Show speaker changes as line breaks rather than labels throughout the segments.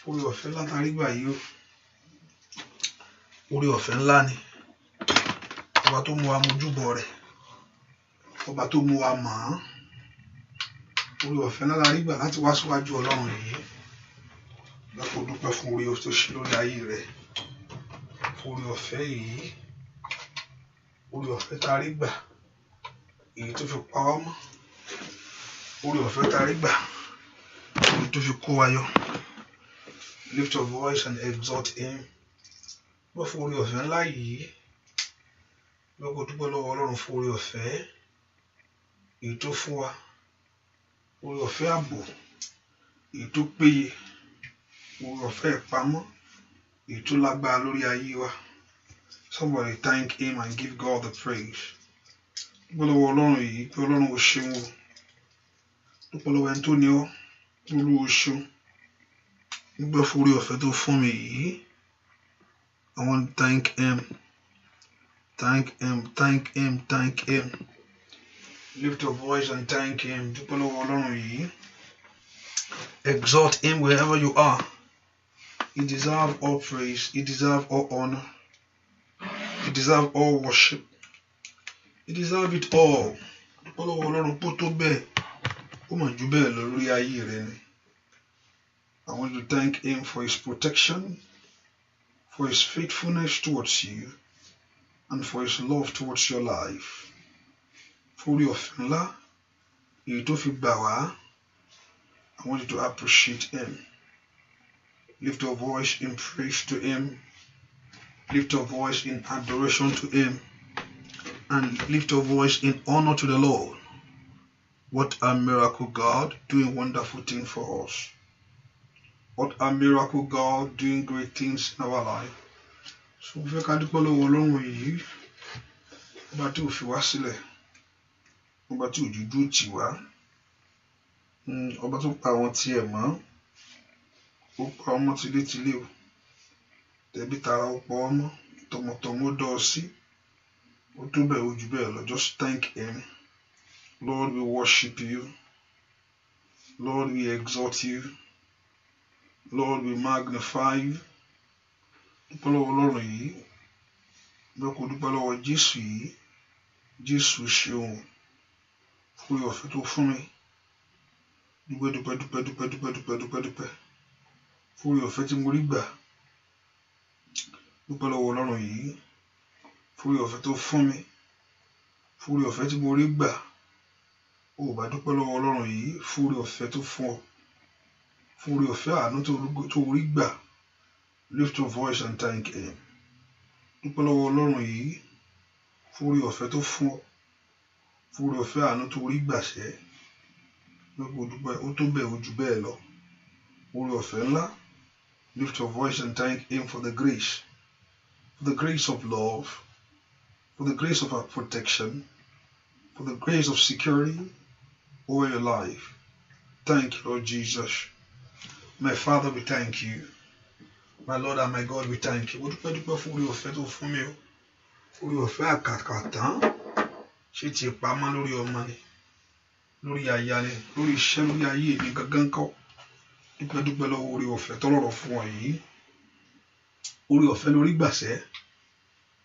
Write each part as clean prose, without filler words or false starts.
Orí ọ̀fẹ́ ńlá tá rí gbà yìí o. Orí ọ̀fẹ́ ńlá ni. Ọba tó mú wa mójúbọ rẹ̀. Ọba tó mú wa mọ̀ ọ́n. Orí ọ̀fẹ́ ńlá tá rí gbà láti wá síwájú Ọlọ́run yìí. Lọ́pọ̀ dúpẹ́ fún orí tó ṣe lórí ayé rẹ̀. Orí ọ̀fẹ́ yìí. Orí ọ̀fẹ́ tá rí gbà. Èyí tó fi pa wá mọ́. Orí ọ̀fẹ́ tá rí gbà. Èyí tó fi kó wa yọ. Lift your voice and exalt him. Lọ́ fún orí ọ̀fẹ́ ńlá yìí. Lọ́pọ̀ dúpẹ́ lọ́wọ́ Ọlọ́run fún orí ọ̀fẹ́. Èyí tó fún wa. Orí ọ̀fẹ́ ààbò. Èyí tó péye. Orí ọ̀fẹ́ ìpamọ́. Èyí tó lágbára lórí ayé wa. Somebody thank him and give God the praise. Dúpẹ́ lọ́wọ́ Ọlọ́run yìí pé Ọlọ́run ò ṣeun o. Dúpẹ́ lọ́wọ́ ẹni tó ní ọ́. Olúwa ò ṣeun. Dúpẹ́ fún orí ọ̀fẹ́ tó fún mi yìí. I want to thank him. Thank him, thank him, thank him. Lift your voice and thank him. Dúpẹ́ lọ́wọ́ Ọlọ́run yìí. Exalt him wherever you are. He deserves all praise. He deserves all honor. He deserves all worship. He deserves it all. Dúpẹ́ lọ́wọ́ Ọlọ́run pé ó tó bẹ́ẹ̀. Ó mà jù bẹ́ẹ̀ lọ lórí ayé rẹ ni. I want to thank him for his protection, for his faithfulness towards you, and for his love towards your life. For orí ọ̀fẹ́ ńlá, èyí tó fi gbà wá. I want you to appreciate him. Lift your voice in praise to him. Lift your voice in adoration to him. And lift your voice in honor to the Lord. What a miracle God doing wonderful things for us. What a miracle God doing great things in our life. So we fẹ́ ká dúpẹ́ lọ́wọ́ Ọlọ́run yìí. Ọba tí ò fi wá sílẹ̀. Ọba tí ò dúdú tì wá. Ọba tó pa àwọn tiẹ̀ mọ́. Ó pa ọmọ tilétilé o. Tẹ̀bí tara ó pa ọmọ. Tọmọtọmọ ó dọ́ ọ sí. Ó tó bẹ́ẹ̀ ó jù bẹ́ẹ̀ lọ. Just thank him. Lord, we worship you. Lord, we exalt you. Lord, we magnify you. Dúpẹ́ lọ́wọ́ Ọlọ́run yìí. Bẹ́ẹ̀ kò dúpẹ́ lọ́wọ́ Jésù yìí. Jésù ṣeun fún orí ọ̀fẹ́ tó fún mi. Dúpẹ́ dúpẹ́ dúpẹ́ dúpẹ́ dúpẹ́ dúpẹ́ dúpẹ́ dúpẹ́ fún orí ọ̀fẹ́ tí mo rí gbà. Dúpẹ́ lọ́wọ́ Ọlọ́run yìí. Fún orí ọ̀fẹ́ tó fún mi. Fún orí ọ̀fẹ́ tí mo rí gbà. Ó bá dúpẹ́ lọ́wọ́ Ọlọ́run yìí fún orí ọ̀fẹ́ tó fún ọ. Fún orí ọ̀fẹ́ àánú tó rí gbà. Lift your voice and thank him. Dúpẹ́ lọ́wọ́ Ọlọ́run yìí fún orí ọ̀fẹ́ tó fún ọ. Fún orí ọ̀fẹ́ àánú tó rí gbà ṣẹ́. Lọ́pọ̀ dúpẹ́ ó tó bẹ́ẹ̀ ó jù bẹ́ẹ̀ lọ. Orí ọ̀fẹ́ ńlá. Lift your voice and thank him for the grace. For the grace of love. For the grace of our protection. For the grace of security over your life. Thank you, Lord Jesus. My Father, we thank you. My Lord and my God, we thank you. Mo dúpẹ́ dúpẹ́ fún orí ọ̀fẹ́ tó fún mi o. Orí ọ̀fẹ́ àkàkàtàn. Ṣé ti ìpamọ́ lórí ọmọ ni? Lórí aya ni? Lórí iṣẹ́ lórí ayé mi gangan kọ́. Dúpẹ́ dúpẹ́ lọ́wọ́ orí ọ̀fẹ́ tọ́lọ́rọ̀ fún ọ yìí. Orí ọ̀fẹ́ lórí gbàṣẹ́.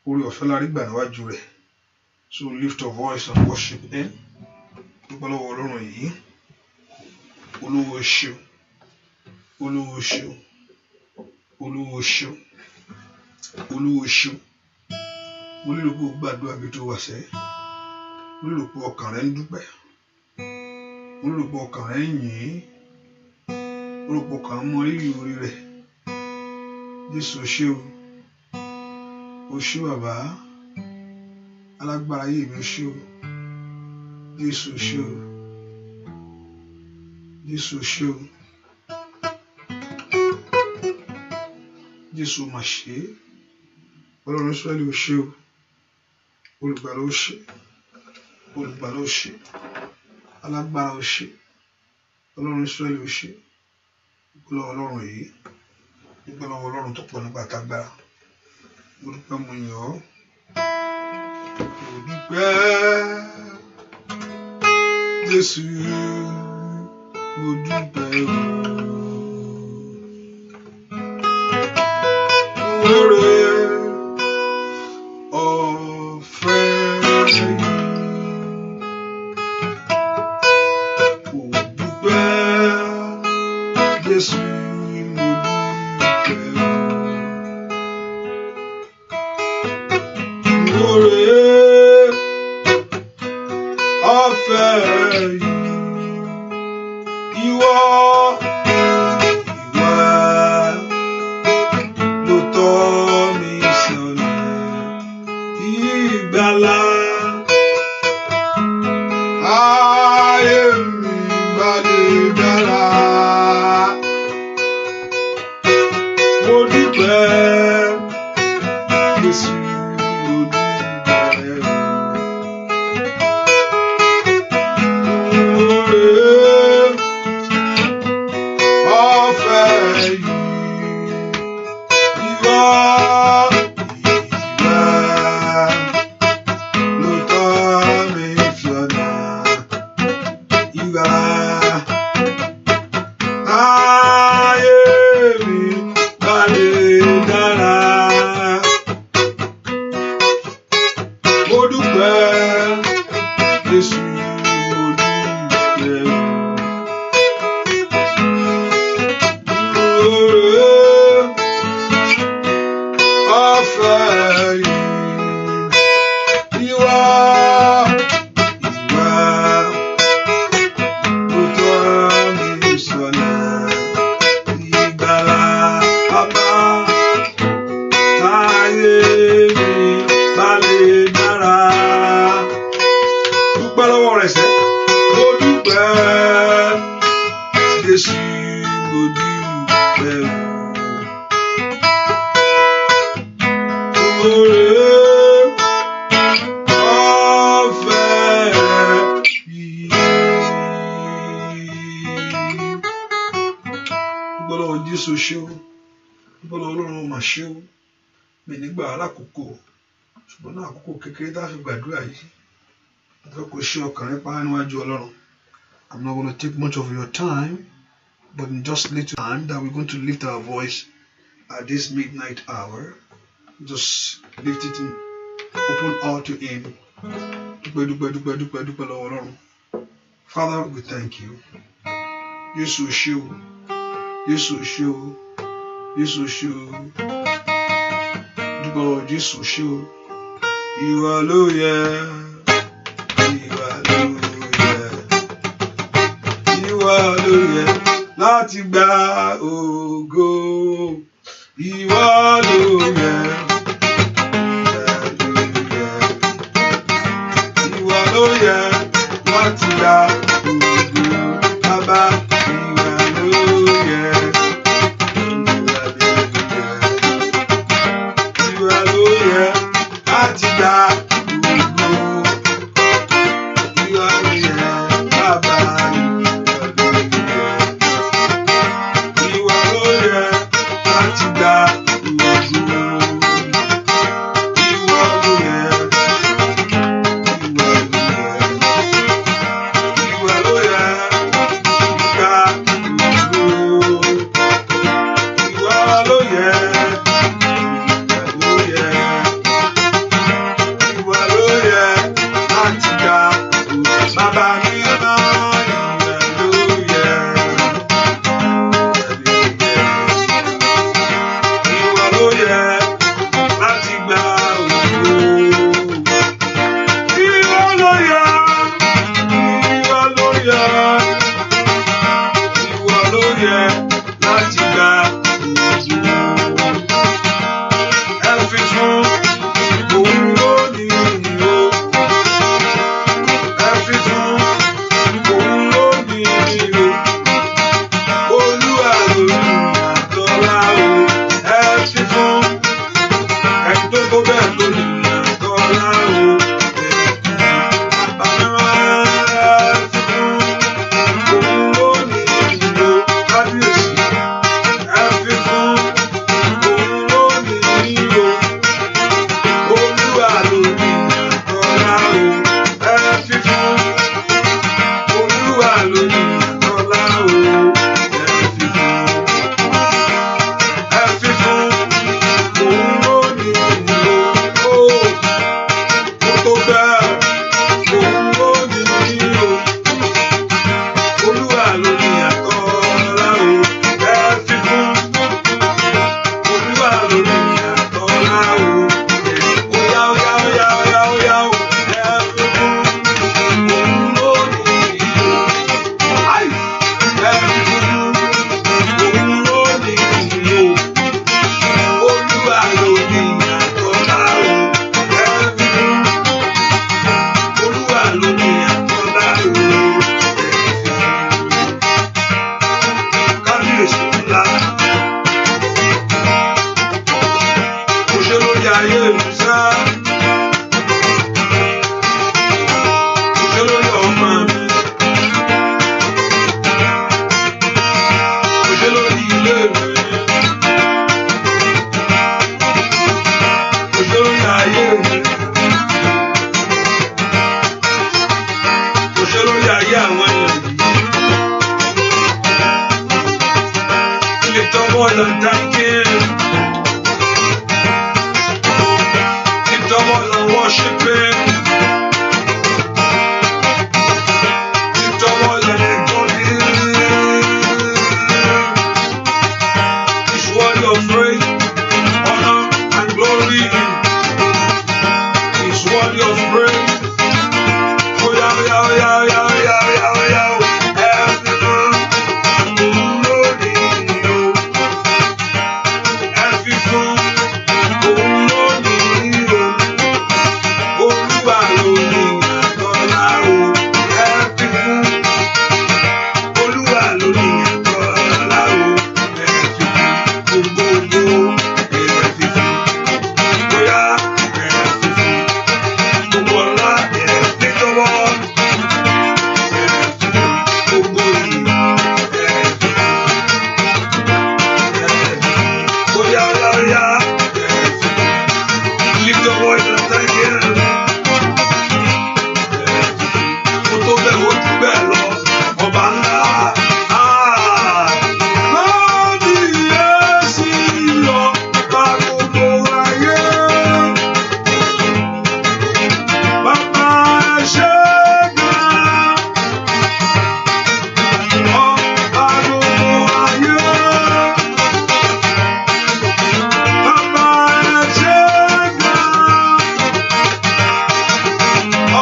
Orí ọ̀fẹ́ lárí gbà níwájú rẹ̀. So lift your voice and worship him. Dúpẹ́ lọ́wọ́ Ọlọ́run yìí. Olúwa ṣeun. Olúwa ṣeun. Olúwa ṣeun. Olúwa ṣeun. Mo lérò pé o gbàdúrà bí tó wà sẹ́. Mo lérò pé ọkàn rẹ ń dúpẹ́. Mo lérò pé ọkàn rẹ ń yìn. Mo lérò pé ọkàn mọ rírì orí rẹ̀. Jésù ṣé o. O ṣé bàbá. Alágbára ayé mi ṣé o. Jésù ṣé o. Jésù ṣé o. Jésù mà ṣe. Ọlọ́run Ísírẹ́lì ó ṣé o. Olùgbàlà ó ṣé. Olùgbàlà ó ṣé. Alágbára ó ṣé. Ọlọ́run Ísírẹ́lì ó ṣé. Dúpẹ́ lọ́wọ́ Ọlọ́run yìí. Dúpẹ́ lọ́wọ́ Ọlọ́run tó pọ̀ nípa tágbára. Mo dúpẹ́ mo yìn ọ́. Mo dúpẹ́ Jésù. Mo dúpẹ́ o. Jésù mo dúpẹ́ o. Oore ọ̀fẹ́ yìí ìwọ ló tọ́ mi sọ́nà ìgbàlà. Ayé mi bá lè dára. Mo dúpẹ́ Jésù. Ṣùgbọ́n náà àkókò kékeré tá a fi gbàdúrà yìí àti kò ṣe ọkàn rẹ pa níwájú Ọlọ́run. I'm not going to take much of your time, but in just little time that we're going to lift our voice at this midnight hour. Just lift it in open heart to Him. Dúpẹ́ lọ́wọ́ Ọlọ́run. Father, we thank you. Jésù ṣé o, Jésù ṣé o, Jésù ṣé o. Dúpẹ́ lọ́wọ́ Jésù ṣé o. Ìwà ló yẹ, ìwà ló yẹ, ìwà ló yẹ láti gba ògo. Ìwà ló yẹ, ìwà ló yẹ láti gba ògo. Bàbá, ìwà ló yẹ, ìwà ló yẹ láti gba ògo. Ìwà ló yẹ, bàbá, ìwà ló yẹ láti gba ògo. Ìwà ló yẹ, ìwà ló yẹ gba ògo. Ìwà ló yẹ. Bàbá mi máa ìwà ló yẹ láti gba ògo. Ìwà ló yẹ, ìwà ló yẹ, ìwà ló yẹ láti gba ògo. Ẹ fi fún òun lónìí o. Ẹ fi fún òun lónìí o. Olúwa lórí àtọ́lá o. Ẹ fi fún ẹni tó kó bẹ́ẹ̀ lórí àtọ́lá o. Bàbá ẹ fi fún òun lónìí o. Kábíyèsí ẹ fi voice and thank Him. Lift your voice and worship Him. Lift your voice and exalt Him. He's worthy of praise, honor, and glory. He's worthy of praise. Oh yeah, yeah, yeah, yeah, yeah, yeah, yeah. Everyone, glory, everyone, glory, Olúwa ló ní agbára o. Everyone, Olúwa ló ní agbára o. Everyone, gbogbo, everyone, bóyá, everyone, gbogbo ọlá, everyone. Lift your voice and thank Him. Ó tó bẹ́ẹ̀ ó jù bẹ́ẹ̀ lọ, ọba ńlá. Kábíyèsí lọ bá gbogbo ayé. Bàbá ẹ ṣé gan. Ọba gbogbo ayé. Bàbá ẹ ṣé gan.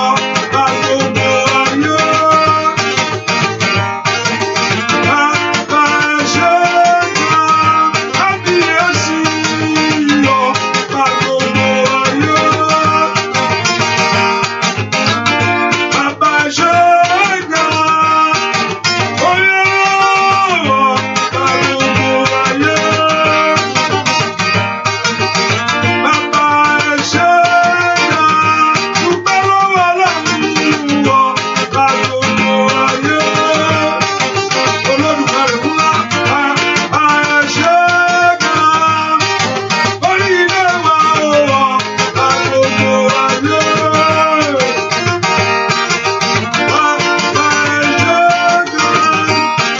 Ọba gbogbo ayé. Bàbá ẹ ṣé gan. Kábíyèsí lọ bá gbogbo ayé. Bàbá ẹ ṣé gan. Oyè bá gbogbo ayé. Bàbá ẹ ṣé gan. Dúpẹ́ lọ́wọ́ Ọlọ́run wọ bá gbogbo ayé. Olódùmarè ńlá, bàbá ẹ ṣé gan. Orí ilé wa ó wọ bá gbogbo ayé. Bàbá ẹ ṣé gan.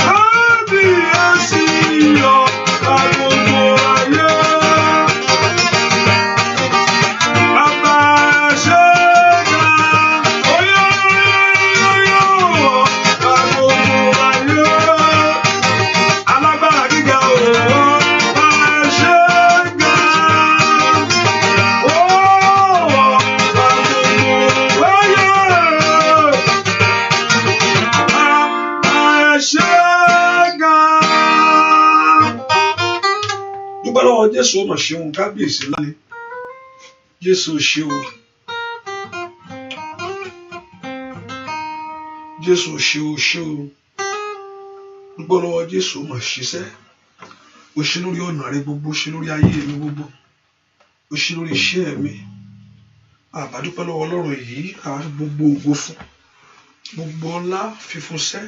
Kábíyèsí lọ bá gbogbo ayé. Bàbá ẹ ṣé gan. Oyè bá gbogbo ayé. Alágbára gíga o, bàbá ẹ ṣé gan. Ó bá gbogbo ayé. Bàbá ẹ ṣé gan. Dúpẹ́ lọ́wọ́ Jésù, ó mà ṣeun, kábíyèsí ńlá ni. Jésù ṣe o. Jésù ṣe o, ṣe o. Dúpẹ́ lọ́wọ́ Jésù, ó mà ṣiṣẹ́. Ó ṣe lórí ọ̀nà rẹ gbogbo, ó ṣe lórí ayé mi gbogbo, ó ṣe lórí iṣẹ́ mi. Àbá dúpẹ́ lọ́wọ́ Ọlọ́run yìí, àwa fi gbogbo ògo fún, gbogbo ọlá fífún sẹ́.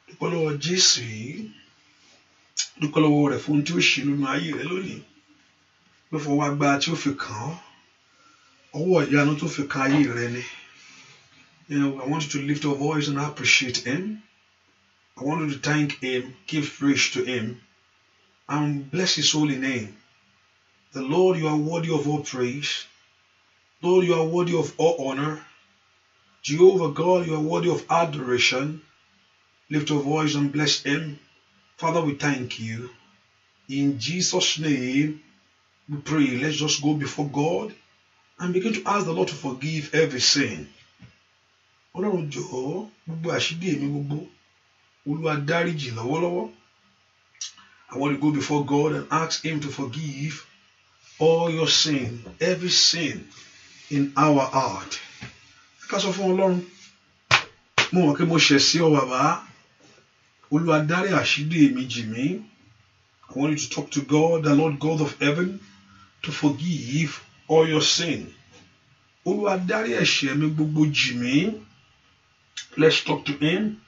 Dúpẹ́ lọ́wọ́ Jésù yìí. Dúpẹ́ lọ́wọ́ rẹ̀ fún ohun tí ó ṣe nínú ayé rẹ lónìí. Pé fọwọ́ agbára tí ó fi kàn ọ́, ọwọ́ ìyanu tó fi kan ayé rẹ ni. I want you to lift your voice and appreciate Him. I want you to thank Him, give praise to Him, and bless His holy name. The Lord, you are worthy of all praise. Lord, you are worthy of all honor. Jehovah God, you are worthy of adoration. Lift your voice and bless Him. Father, we thank you. In Jesus' name, we pray. Let's just go before God and begin to ask the Lord to forgive every sin. Ọlọ́run jọ̀ọ́, gbogbo àṣírí èmi gbogbo, Olúwa dáríjì lọ́wọ́lọ́wọ́. I want to go before God and ask Him to forgive all your sin, every sin in our heart. Ká sọ fún Ọlọ́run, mo mọ̀ pé mo ṣẹ̀ sí ọ bàbá. Olúwa dárí àṣírí èmi jì mí. I want you to talk to God, the Lord God of heaven, to forgive all your sin. Olúwa dárí ẹ̀ṣẹ̀ mi gbogbo jì mí. Let's talk to Him,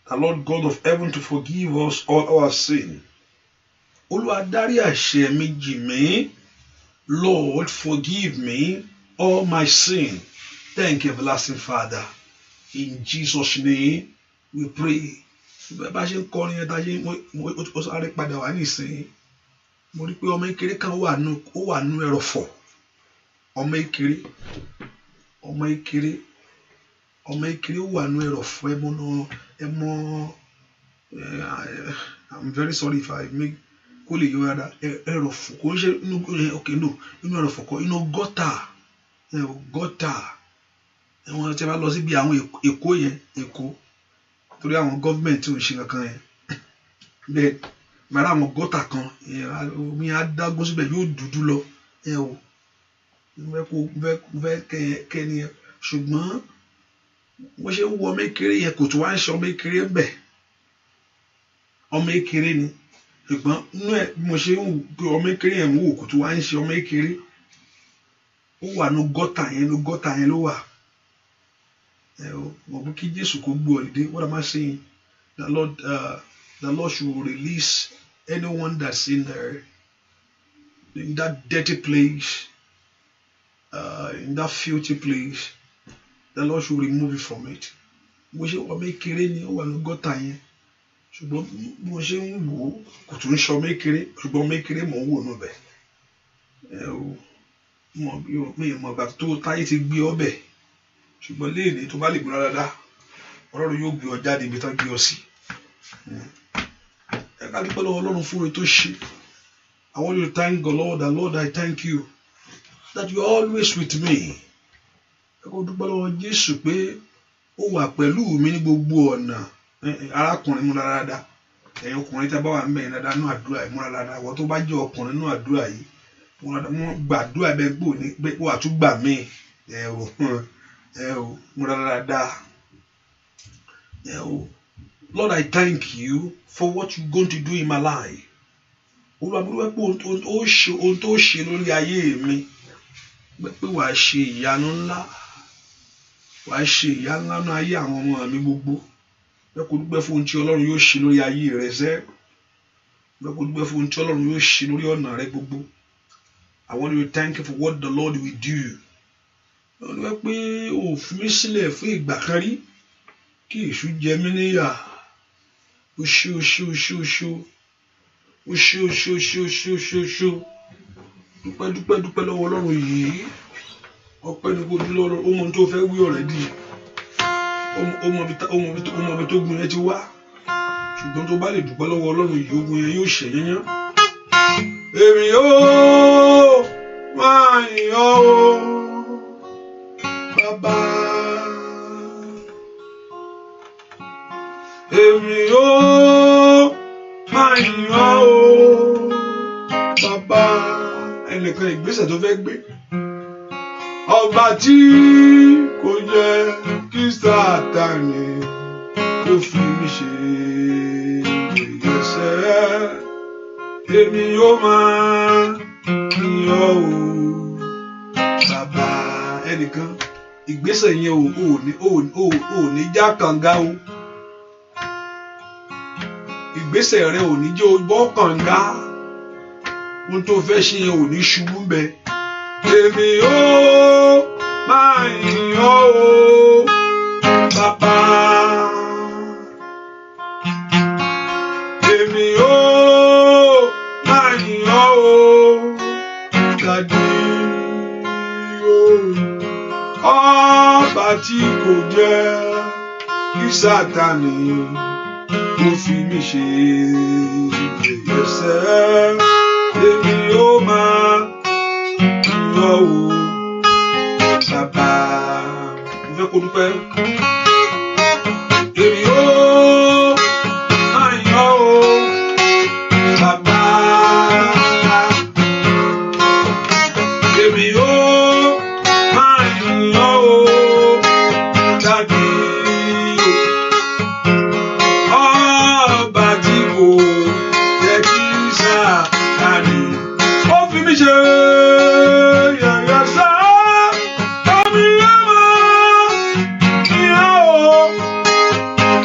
the Lord God of heaven, to forgive us all our sin. Olúwa dárí ẹ̀ṣẹ̀ mi jì mí. Lord, forgive me all my sin. Thank you, everlasting Father. In Jesus' name we pray. bá ṣe ń kọrin yẹn tá ṣe ó sáré padà wá nísìnyí mo rí pé ọmọ kékeré kan wà nú ẹrọ̀fọ̀ ọmọ kékeré wà nú ẹrọ̀fọ̀ ẹmọ I'm very sorry if I make kó lè yọ ara ẹrọ̀fọ̀ kò ń ṣe inú ẹrọ̀fọ̀ kọ inú gọ́tà ẹ̀wọ̀n tí a bá lọ síbi àwọn Èkó torí àwọn gọ́ọ̀mẹ̀ntì ò ń ṣe kankan yẹn bẹ́ẹ̀ màrá àwọn gọ́tà kan omi adágún síbẹ̀ yóò dúdú lọ fẹ́ kẹ́ni yẹn ṣùgbọ́n wọ́n ṣe ń wọ ọmọ kékeré yẹn kò tó wá ń ṣe ọmọ kékeré bẹ̀ ọmọ kékeré ni ṣùgbọ́n inú ẹ̀ bí mo ṣe ń wò pé ọmọ kékeré yẹn ń wò kò tó wá ń ṣe ọmọ kékeré ó wà ní gọ́tà yẹn ló wà mo bí kí Jésù kó gbọ́ ọ̀dìdé. What am I saying? The Lord should release anyone that's in that dirty place, in that filthy place. The Lord should remove it from it. Mo ṣe ọmọ kékeré ni ó wà ní gọ́tà yẹn ṣùgbọ́n mo ṣe ń wò ó kò tún ń ṣe ọmọ kékeré ṣùgbọ́n ọmọ kékeré mò ń wò nù bẹ̀ mi ò mọ̀ ìgbà tó táyé ti gbé ọ bẹ̀ ṣùgbọ́n léèní tó bá lè gbóná dáadáa Ọlọ́run yóò gbé ọ jáde ibi tán gbé ọ sí. Ẹ ká dúpẹ́ lọ́wọ́ Ọlọ́run fún oore tó ṣe. I want you to thank the Lord. The Lord, I thank you that you are always with me. Ẹ kó dúpẹ́ lọ́wọ́ Jésù pé ó wà pẹ̀lú mi ní gbogbo ọ̀nà. Arákùnrin múra dáadáa ẹ̀yin ọkùnrin tí a bá wà ń bẹ̀yìn dáadáa nínú àdúrà yìí múra dáadáa àwọn tó bá jẹ́ ọkùnrin nínú àdúrà yìí wọ́n gbàdúrà bẹ́ẹ̀ gbò ní pé ó àtúgbà míì múra dáadáa. Lord, I thank you for what you're going to do in my life. Olúwa pé ohun tó ṣe lórí ayé mi pé wàá ṣe ìyanu ńlá náà ayé àwọn ọmọ mi gbogbo. Bẹ́ẹ̀ kó dúpẹ́ fún ohun tí Ọlọ́run yóò ṣe lórí ayé rẹ sẹ́. Bẹ́ẹ̀ kó dúpẹ́ fún ohun tí Ọlọ́run yóò ṣe lórí ọ̀nà rẹ gbogbo. I want you to thank you for what the Lord will do. Olúwa pé ó fi mí sílẹ̀ fún ìgbà kan rí kí èṣù jẹ mí níyà. Ó ṣé. Dúpẹ́ lọ́wọ́ Ọlọ́run yìí. Ọpẹ́ ni kò dúró lọ́rọ̀ ó mọ ohun tó fẹ́ wí already. Ó mọ ibi tó gun yẹn ti wá ṣùgbọ́n tó bá lè dúpẹ́ lọ́wọ́ Ọlọ́run yìí ogun yẹn yóò ṣẹ yányán. Èmi yóò máa yìn ọ́ Bàbá. Èmi yóò máa yìn ọ́ Bàbá. Ẹnìkan ìgbésẹ̀ tó fẹ́ gbé. Ọba tí kò jẹ́ kí Sátánì kó fi mí ṣe ìyẹsẹ̀. Èmi yóò máa yìn ọ́ Bàbá. Ẹnìkan ìgbésẹ̀ yẹn ò ní já kànga o. Ìgbésẹ̀ rẹ ò ní jẹ́ o bọ́ kànga. Ohun tó fẹ́ ṣe yẹn ò ní ṣubú ń bẹ. Èmi yóò máa yìn ọ́ Bàbá. Èmi yóò máa yìn ọ́ Dádì. Ọba tí kò jẹ́ kí Sátánì kó fi mí ṣe ìyẹsẹ̀. Èmi yóò máa yìn ọ́ Bàbá. Mo fẹ́ kó dúpẹ́. Èmi yóò máa yìn ọ́ Bàbá. Èmi yóò máa yìn ọ́ Dádì. Ọba tí kò jẹ́ kí Sátánì ó fi mí ṣe ìyẹsẹ̀. Èmi yóò máa yìn ọ́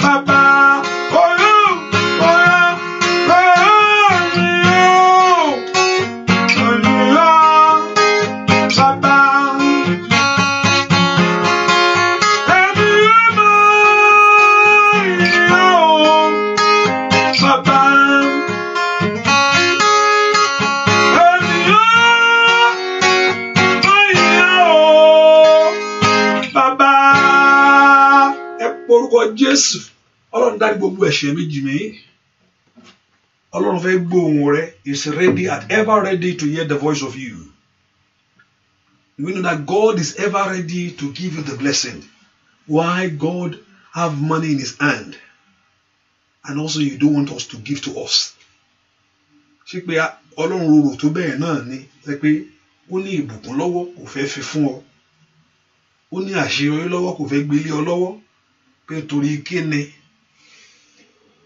Bàbá. Jésù Ọlọ́run dárí gbogbo ẹ̀ṣẹ̀ mi jì mí. Ọlọ́run fẹ́ gbóhùn rẹ is ready and ever ready to hear the voice of you. You know that God is ever ready to give you the blessing. Why God have money in his hand and also you don't want us to give to us. Ṣé pé Ọlọ́run rorò tó bẹ́ẹ̀ náà ni ṣé pé ó ní ìbùkún lọ́wọ́ kò fẹ́ fi fún ọ. Ó ní àṣeyọrí lọ́wọ́ kò fẹ́ gbélé ọ lọ́wọ́ pé torí kíni.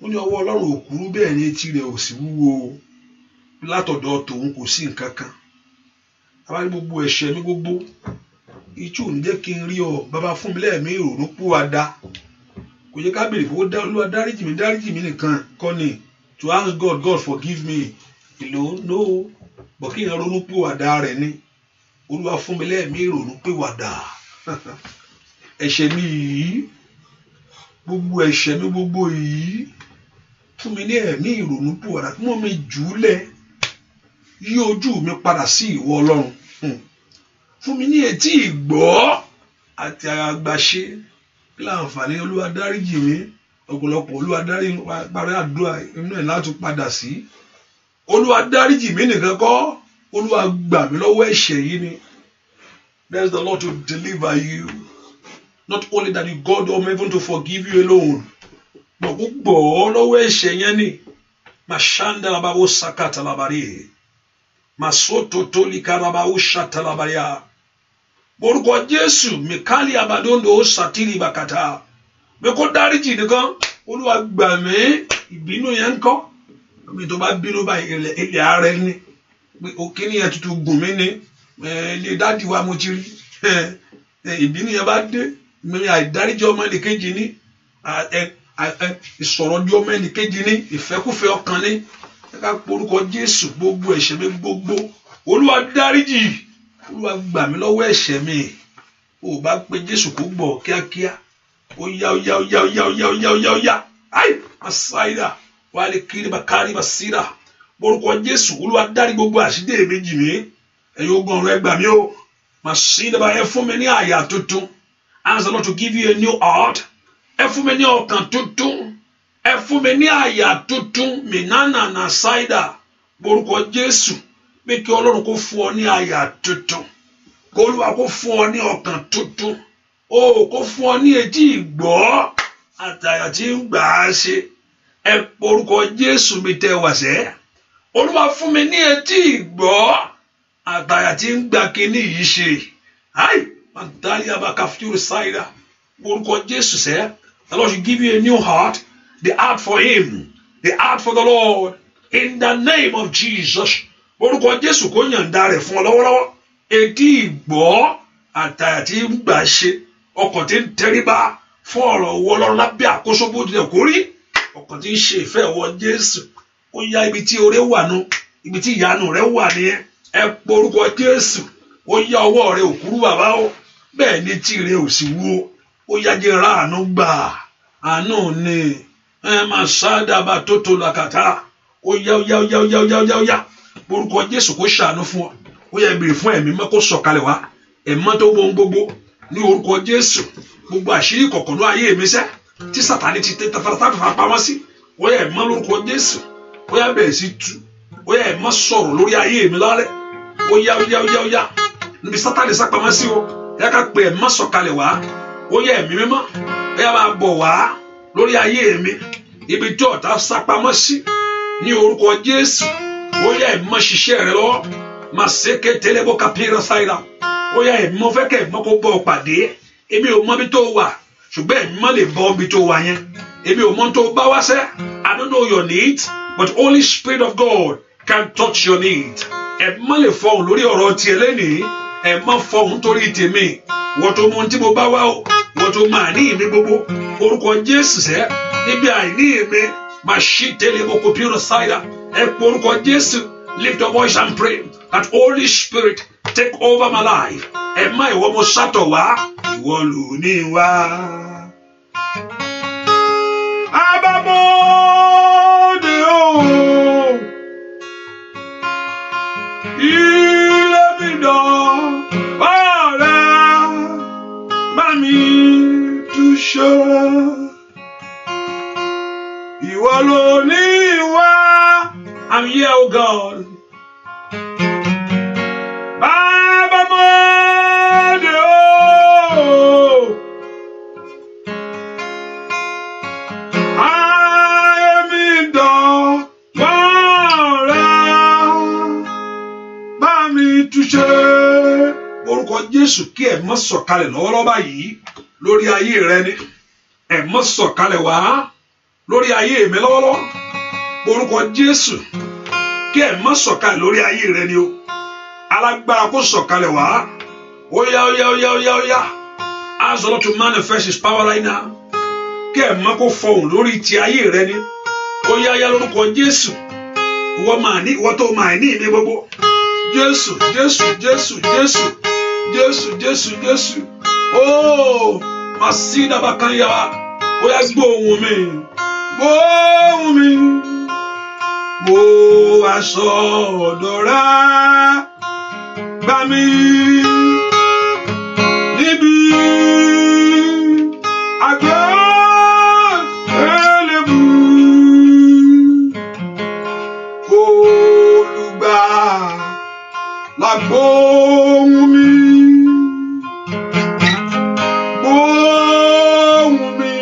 Ó ní ọwọ́ Ọlọ́run ò kúrú bẹ́ẹ̀ ni etí rẹ̀ ò sì wúwo látọ̀dọ̀ tòun kò sí nǹkan kan. Àwa ní gbogbo ẹ̀ṣẹ̀ mi gbogbo ìtú ò ní jẹ́ kí n rí ọ bàbá fún mi lẹ́ẹ̀mí ìrònú pìwàdà. Kò yẹ ká béèrè pé Olúwa dáríjì mi nìkan kọ́ ni to ask God forgive me alone no but kí n ronú pìwàdà rẹ̀ ni Olúwa fún mi lẹ́ẹ̀mí ìrònú pìwàdà. Ẹ̀ṣẹ̀ mi yìí gbogbo ẹ̀ṣẹ̀ mi gbogbo yìí fún mi ní ẹ̀mí ìrònú pìwàdà kí wọ́n mi jù ú lẹ̀ yí ojú mi padà sí ìwọ Ọlọ́run. Fún mi ní etí ìgbọ́ àti àgbàṣe kí láǹfààní Olúwa dáríjì mi ọ̀pọ̀lọpọ̀ Olúwa dáríjì parí àdúrà inú ẹ̀ láti padà sí. Olúwa dáríjì mi nìkan kọ́ Olúwa gbà mí lọ́wọ́ ẹ̀ṣẹ̀ yìí ni. There's the Lord to deliver you. Not only that you God or even to forgive you alone. But kó gbọ́ ọ lọ́wọ́ ẹ̀ṣẹ̀ yẹn ni. Mashanda labawo sakata labari. Masoto toli karabawo shata labaria. Orúkọ Jésù mikali abadondo satiri bakata. Bí kò dáríjì nìkan Olúwa gbà mí ìbínú yẹn ńkọ́. Mi tó bá bínú báyìí ilẹ̀ ara ẹni. Òkìní yẹn tuntun gùn mí ni. Ilé dádì wa mo ti rí. Ìbínú yẹn bá dé. Mi àìdáríjì ọmọ ẹnìkejì ní. Ìsọ̀rọ̀ ju ọmọ ẹnìkejì ní. Ìfẹ́kúfẹ́ ọkàn ní. Ká porúkọ Jésù gbogbo ẹ̀ṣẹ̀ mi gbogbo. Olúwa dáríjì. Olúwa gbà mí lọ́wọ́ ẹ̀ṣẹ̀ mi. O bá pe Jésù kó gbọ́ kíákíá. Ó yá. Ai, Masaida. Wà lè kiri bakari basira. Porúkọ Jésù. Olúwa dárí gbogbo àṣìdé mi jì mí. Ẹ̀yin ogun ọ̀run ẹ gbà mí o. Masida ba ẹ fún mi ní àyà tuntun. Ask the Lord to give you a new heart. Ẹ fún mi ní ọkàn tuntun. Ẹ fún mi ní àyà tuntun. Minana na Saida. Porúkọ Jésù. Bí kí Ọlọ́run kó fún ọ ní àyà tuntun. Kó Olúwa kó fún ọ ní ọkàn tuntun. Kó fún ọ ní etí ìgbọ́. Àtàyà tí ń gbà á ṣe. Ẹ porúkọ Jésù mi tẹ wá sẹ́. Olúwa fún mi ní etí ìgbọ́. Àtàyà tí ń gbà kíní yìí ṣe. Ai, Mandalia Bakafuru Saida. Porúkọ Jésù sẹ́. The Lord should give you a new heart. The heart for him. The heart for the Lord. In the name of Jesus. Orúkọ Jésù kó yànda rẹ̀ fún ọ lọ́wọ́lọ́wọ́. Etí ìgbọ́ àtàyà tí ń gbà ṣe. Ọkàn tí ń tẹríba fún ọ̀rọ̀ owó Ọlọ́run lábẹ́ àkóso bó tilẹ̀ kó rí. Ọkàn tí ń ṣe ìfẹ́ ọwọ́ Jésù. Ó yá ibi tí oore wà nù. Ibi tí ìyanu rẹ̀ wà nìyẹn. Ẹ porúkọ Jésù. Ó yá ọwọ́ rẹ̀ òkúrú bàbá o. Bẹ́ẹ̀ ni tí rẹ̀ ò sì wúwo. Ó yá jẹ́ ra àánú gbà. Àánú ni. Máa ṣáàdàbà tó tó làkàtà. Ó yá. Orúkọ Jésù kó ṣàánú fún ọ. Ó yá ìbèrè fún ẹ̀mí mọ́ kó sọ̀kalẹ̀ wá. Ẹ̀mọ́ tó wọ́n gbogbo ní orúkọ Jésù. Gbogbo àṣírí kọ̀ọ̀kan ló ayé mi sẹ́. Tí Sátánì ti tẹ́ tafàtàfà pamọ́ sí. Ó yá ẹ̀mọ́ lórúkọ Jésù. Ó yá bẹ̀rẹ̀ sí tú. Ó yá ẹ̀mọ́ sọ̀rọ̀ lórí ayé mi lálẹ́. Ó yá. Níbi Sátánì sá pamọ́ sí o. Ẹ ká pe ẹ̀mọ́ sọ̀kalẹ̀ wá. Ó yá ẹ̀mí mímọ́. Ó yá máa bọ̀ wá lórí ayé mi. Ibi tí ọ̀tá sá pamọ́ sí. Ní orúkọ Jésù. Ó yá ẹ̀mọ́ ṣiṣẹ́ rẹ lọ́wọ́. Máa ṣe kételé bó kapira sáyidá. Ó yá ẹ̀mọ́ fẹ́ kẹ́ ẹ̀mọ́ kó bọ́ pàdé. Èmi ò mọ bí tó wà. Ṣùgbọ́n ẹ̀mọ́ lè bọ́ bí tó wà yẹn. Èmi ò mọ tó bá wá sẹ́. I don't know your needs. But Holy Spirit of God can touch your needs. Ẹ̀mọ́ lè fọhùn lórí ọ̀rọ̀ tiẹ̀ lẹ́nìí. Ẹ̀mọ́ fọhùn torí tèmi. Wọ́n tó mú tí mo bá wá o. Wọ́n tó máa ní ìmí gbogbo. Orúkọ Jésù sẹ́. Níbi àìní ìmí. Máa ṣí tẹ́lẹ̀ bó kapira sáyidá. Ẹ pé orúkọ Jésù. Lift your voice and pray that Holy Spirit take over my life. Ẹ má ìwọ mo sátọ̀ wá, ìwọ ló ní wá. Abamode o, ilé mi dán, ọ̀rẹ́ bá mi túṣọ́. I'm here, oh God. Baba Mode, oh, I am in the Bami touché. Orúkọ Jésù kí ẹ má sọ̀kalẹ̀ lọ́wọ́lọ́wọ́ báyìí lórí ayé rẹ ni. Ẹ má sọ̀kalẹ̀ wá lórí ayé mi lọ́wọ́lọ́wọ́. Orúkọ Jésù kí ẹ má sọ̀kalẹ̀ lórí ayé rẹ ni o. Alágbára kó sọ̀kalẹ̀ wá. Oya oya oya oya oya. Ask the Lord to manifest his power right now. Kí ẹ má kó fọhùn lórí ti ayé rẹ ni. Oya oya lórúkọ Jésù. Ìwọ tó máa ní ìní gbogbo. Jésù Jésù Jésù Jésù Jésù Jésù Jésù. Oh, Masida Bakanya. Oya gbóhùn mi. Gbóhùn mi. Mo wá sọ́dọ̀ rẹ. Gbà mí níbi àgbélébùú. Olùgbàlà gbóhùn mi. Gbóhùn mi.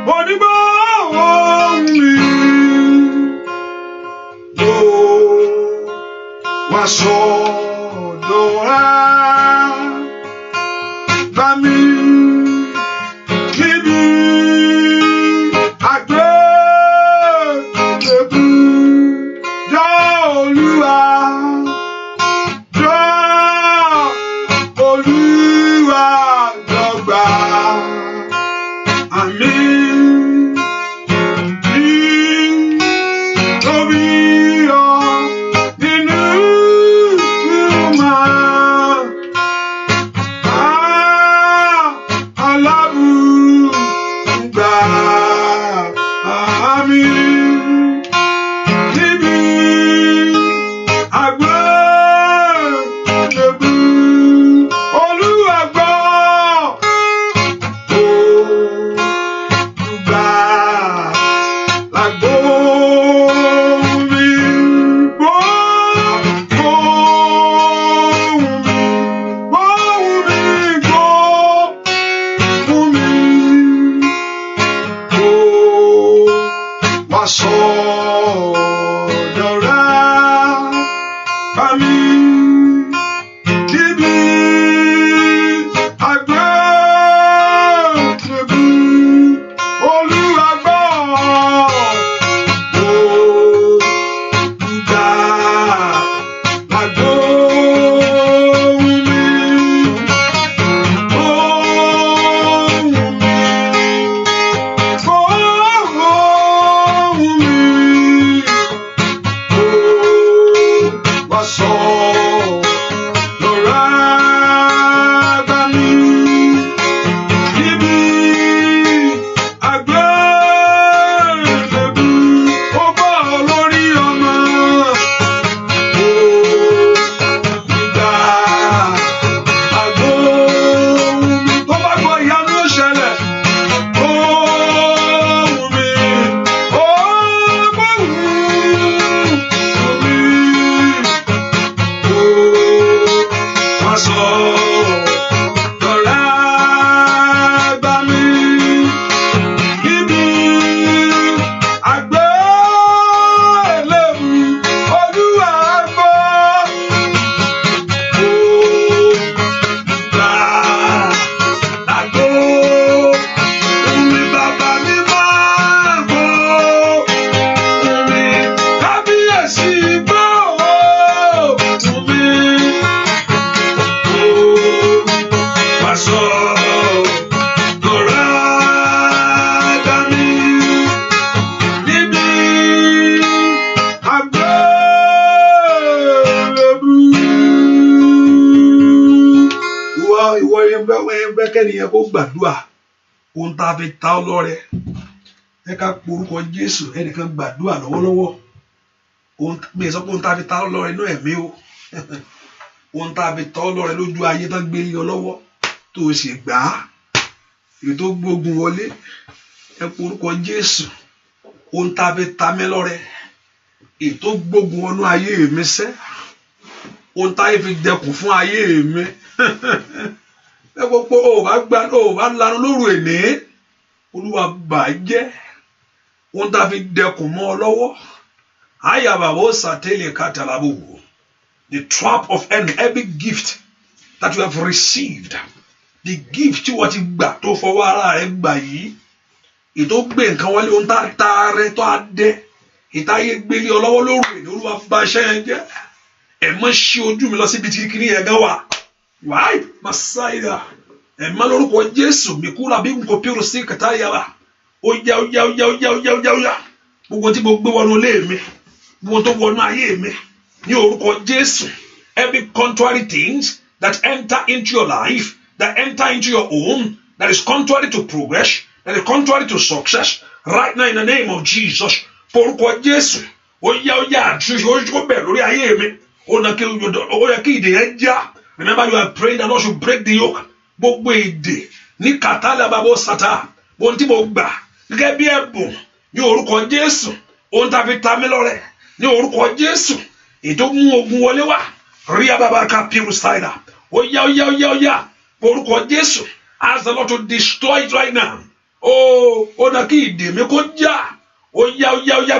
Mo ní gbóhùn mi. Mo wá sọ́dọ̀ rẹ. Gbà mí níbi àgbélébùú. Jọ̀ọ́ Olúwa, jọ̀ọ́ Olúwa dọ́gba. Àmín. Nítorí ọ nínú máa alábùúgbà. Àmín. Níbi àgbélébùú. Olúwa gbọ́. Olùgbàlà gbóhùn mi. Gbóhùn mi. Gbóhùn mi. Gbóhùn mi. Mo wá sọ́dọ̀ rẹ. Bá mi níbi àgbélébùú. Olúwa gbọ́. Olùgbàlà gbóhùn mi. Gbóhùn mi. Gbóhùn mi. Mo wá sọ́dọ̀ rẹ. Gbà mí níbi àgbélébùú. Ó bọ́ lórí ọmọ. Olùgbàlà gbóhùn mi. Tó bá gbọ́ ìyanu ó ṣẹlẹ̀. Gbóhùn mi. Ó gbóhùn mi. Ó wá sọ́dọ̀ rẹ. Gbà mí níbi àgbélébùú. Olúwa gbọ́. Olùgbàlà gbóhùn mi. Bàbá mi máa gbóhùn mi. Kábíyèsí gbóhùn mi. Ó wá sọ́dọ̀ rẹ. Gbà mí níbi àgbélébùú. Ìwọ ẹgbẹ́ kẹ́niyàn kó gbàdúrà ohun tá a fi ta ọ́ lọ́rẹ. Ẹ ká porúkọ Jésù. Ẹnìkan gbàdúrà lọ́wọ́lọ́wọ́. Mi sọ pé ohun tá a fi ta ọ́ lọ́rẹ inú ẹ̀mí o. Ohun tá a fi ta ọ́ lọ́rẹ lójú ayé tán gbé lé ọ lọ́wọ́ tó o sì gbà á. Èyí tó gbógun wọlé. Ẹ porúkọ Jésù. Ohun tá a fi ta mí lọ́rẹ ètò gbógun wọnú ayé mi sẹ́ ohun táyé fi dẹkùn fún ayé mi ẹ gbogbo ò bá lanu lóru èní Olúwa bàjẹ́ ohun tá fi dẹkùn mọ́ ọ lọ́wọ́ ayababo satele katalabo the trap of every gift that you have received the gift tí wọ́n ti gbà tó fọwọ́ ara rẹ̀ gbà yìí ètò gbé nǹkan wọlé ohun tá ta rẹ tó a dẹ ìtayé gbélé ọlọ́wọ́ lóru èní Olúwa bá iṣẹ́ yẹn jẹ́ ẹ má ṣí ojú mi lọ síbi tí kìíní yẹn gan wà wáì masáìdá ẹ má lórúkọ Jésù mi kúrò àbí nǹkan pírò sí kàtá yàrá ó yá gbogbo tí mo gbé wọnú ilé mi gbogbo tó wọnú ayé mi ní orúkọ Jésù every contrary things that enter into your life that enter into your home that is contrary to progress that is contrary to success right now in the name of Jesus orúkọ Jésù ó yá àtúnṣe ó bẹ̀rẹ̀ lórí ayé mi ó yẹ kí ìdè yẹn já remember you are praying that Lord should break the yoke gbogbo èdè ní kàtàlà bàbá sátá ohun tí mo gbà gẹ́gẹ́ bí ẹ̀bùn ní orúkọ Jésù ohun tá fi ta mí lọ́rẹ ní orúkọ Jésù ètò mú ogun wọlé wá rí ababaka pirusaida ó yá orúkọ Jésù ask the Lord to destroy it right now ó nà kí ìdè mi kó já ó yá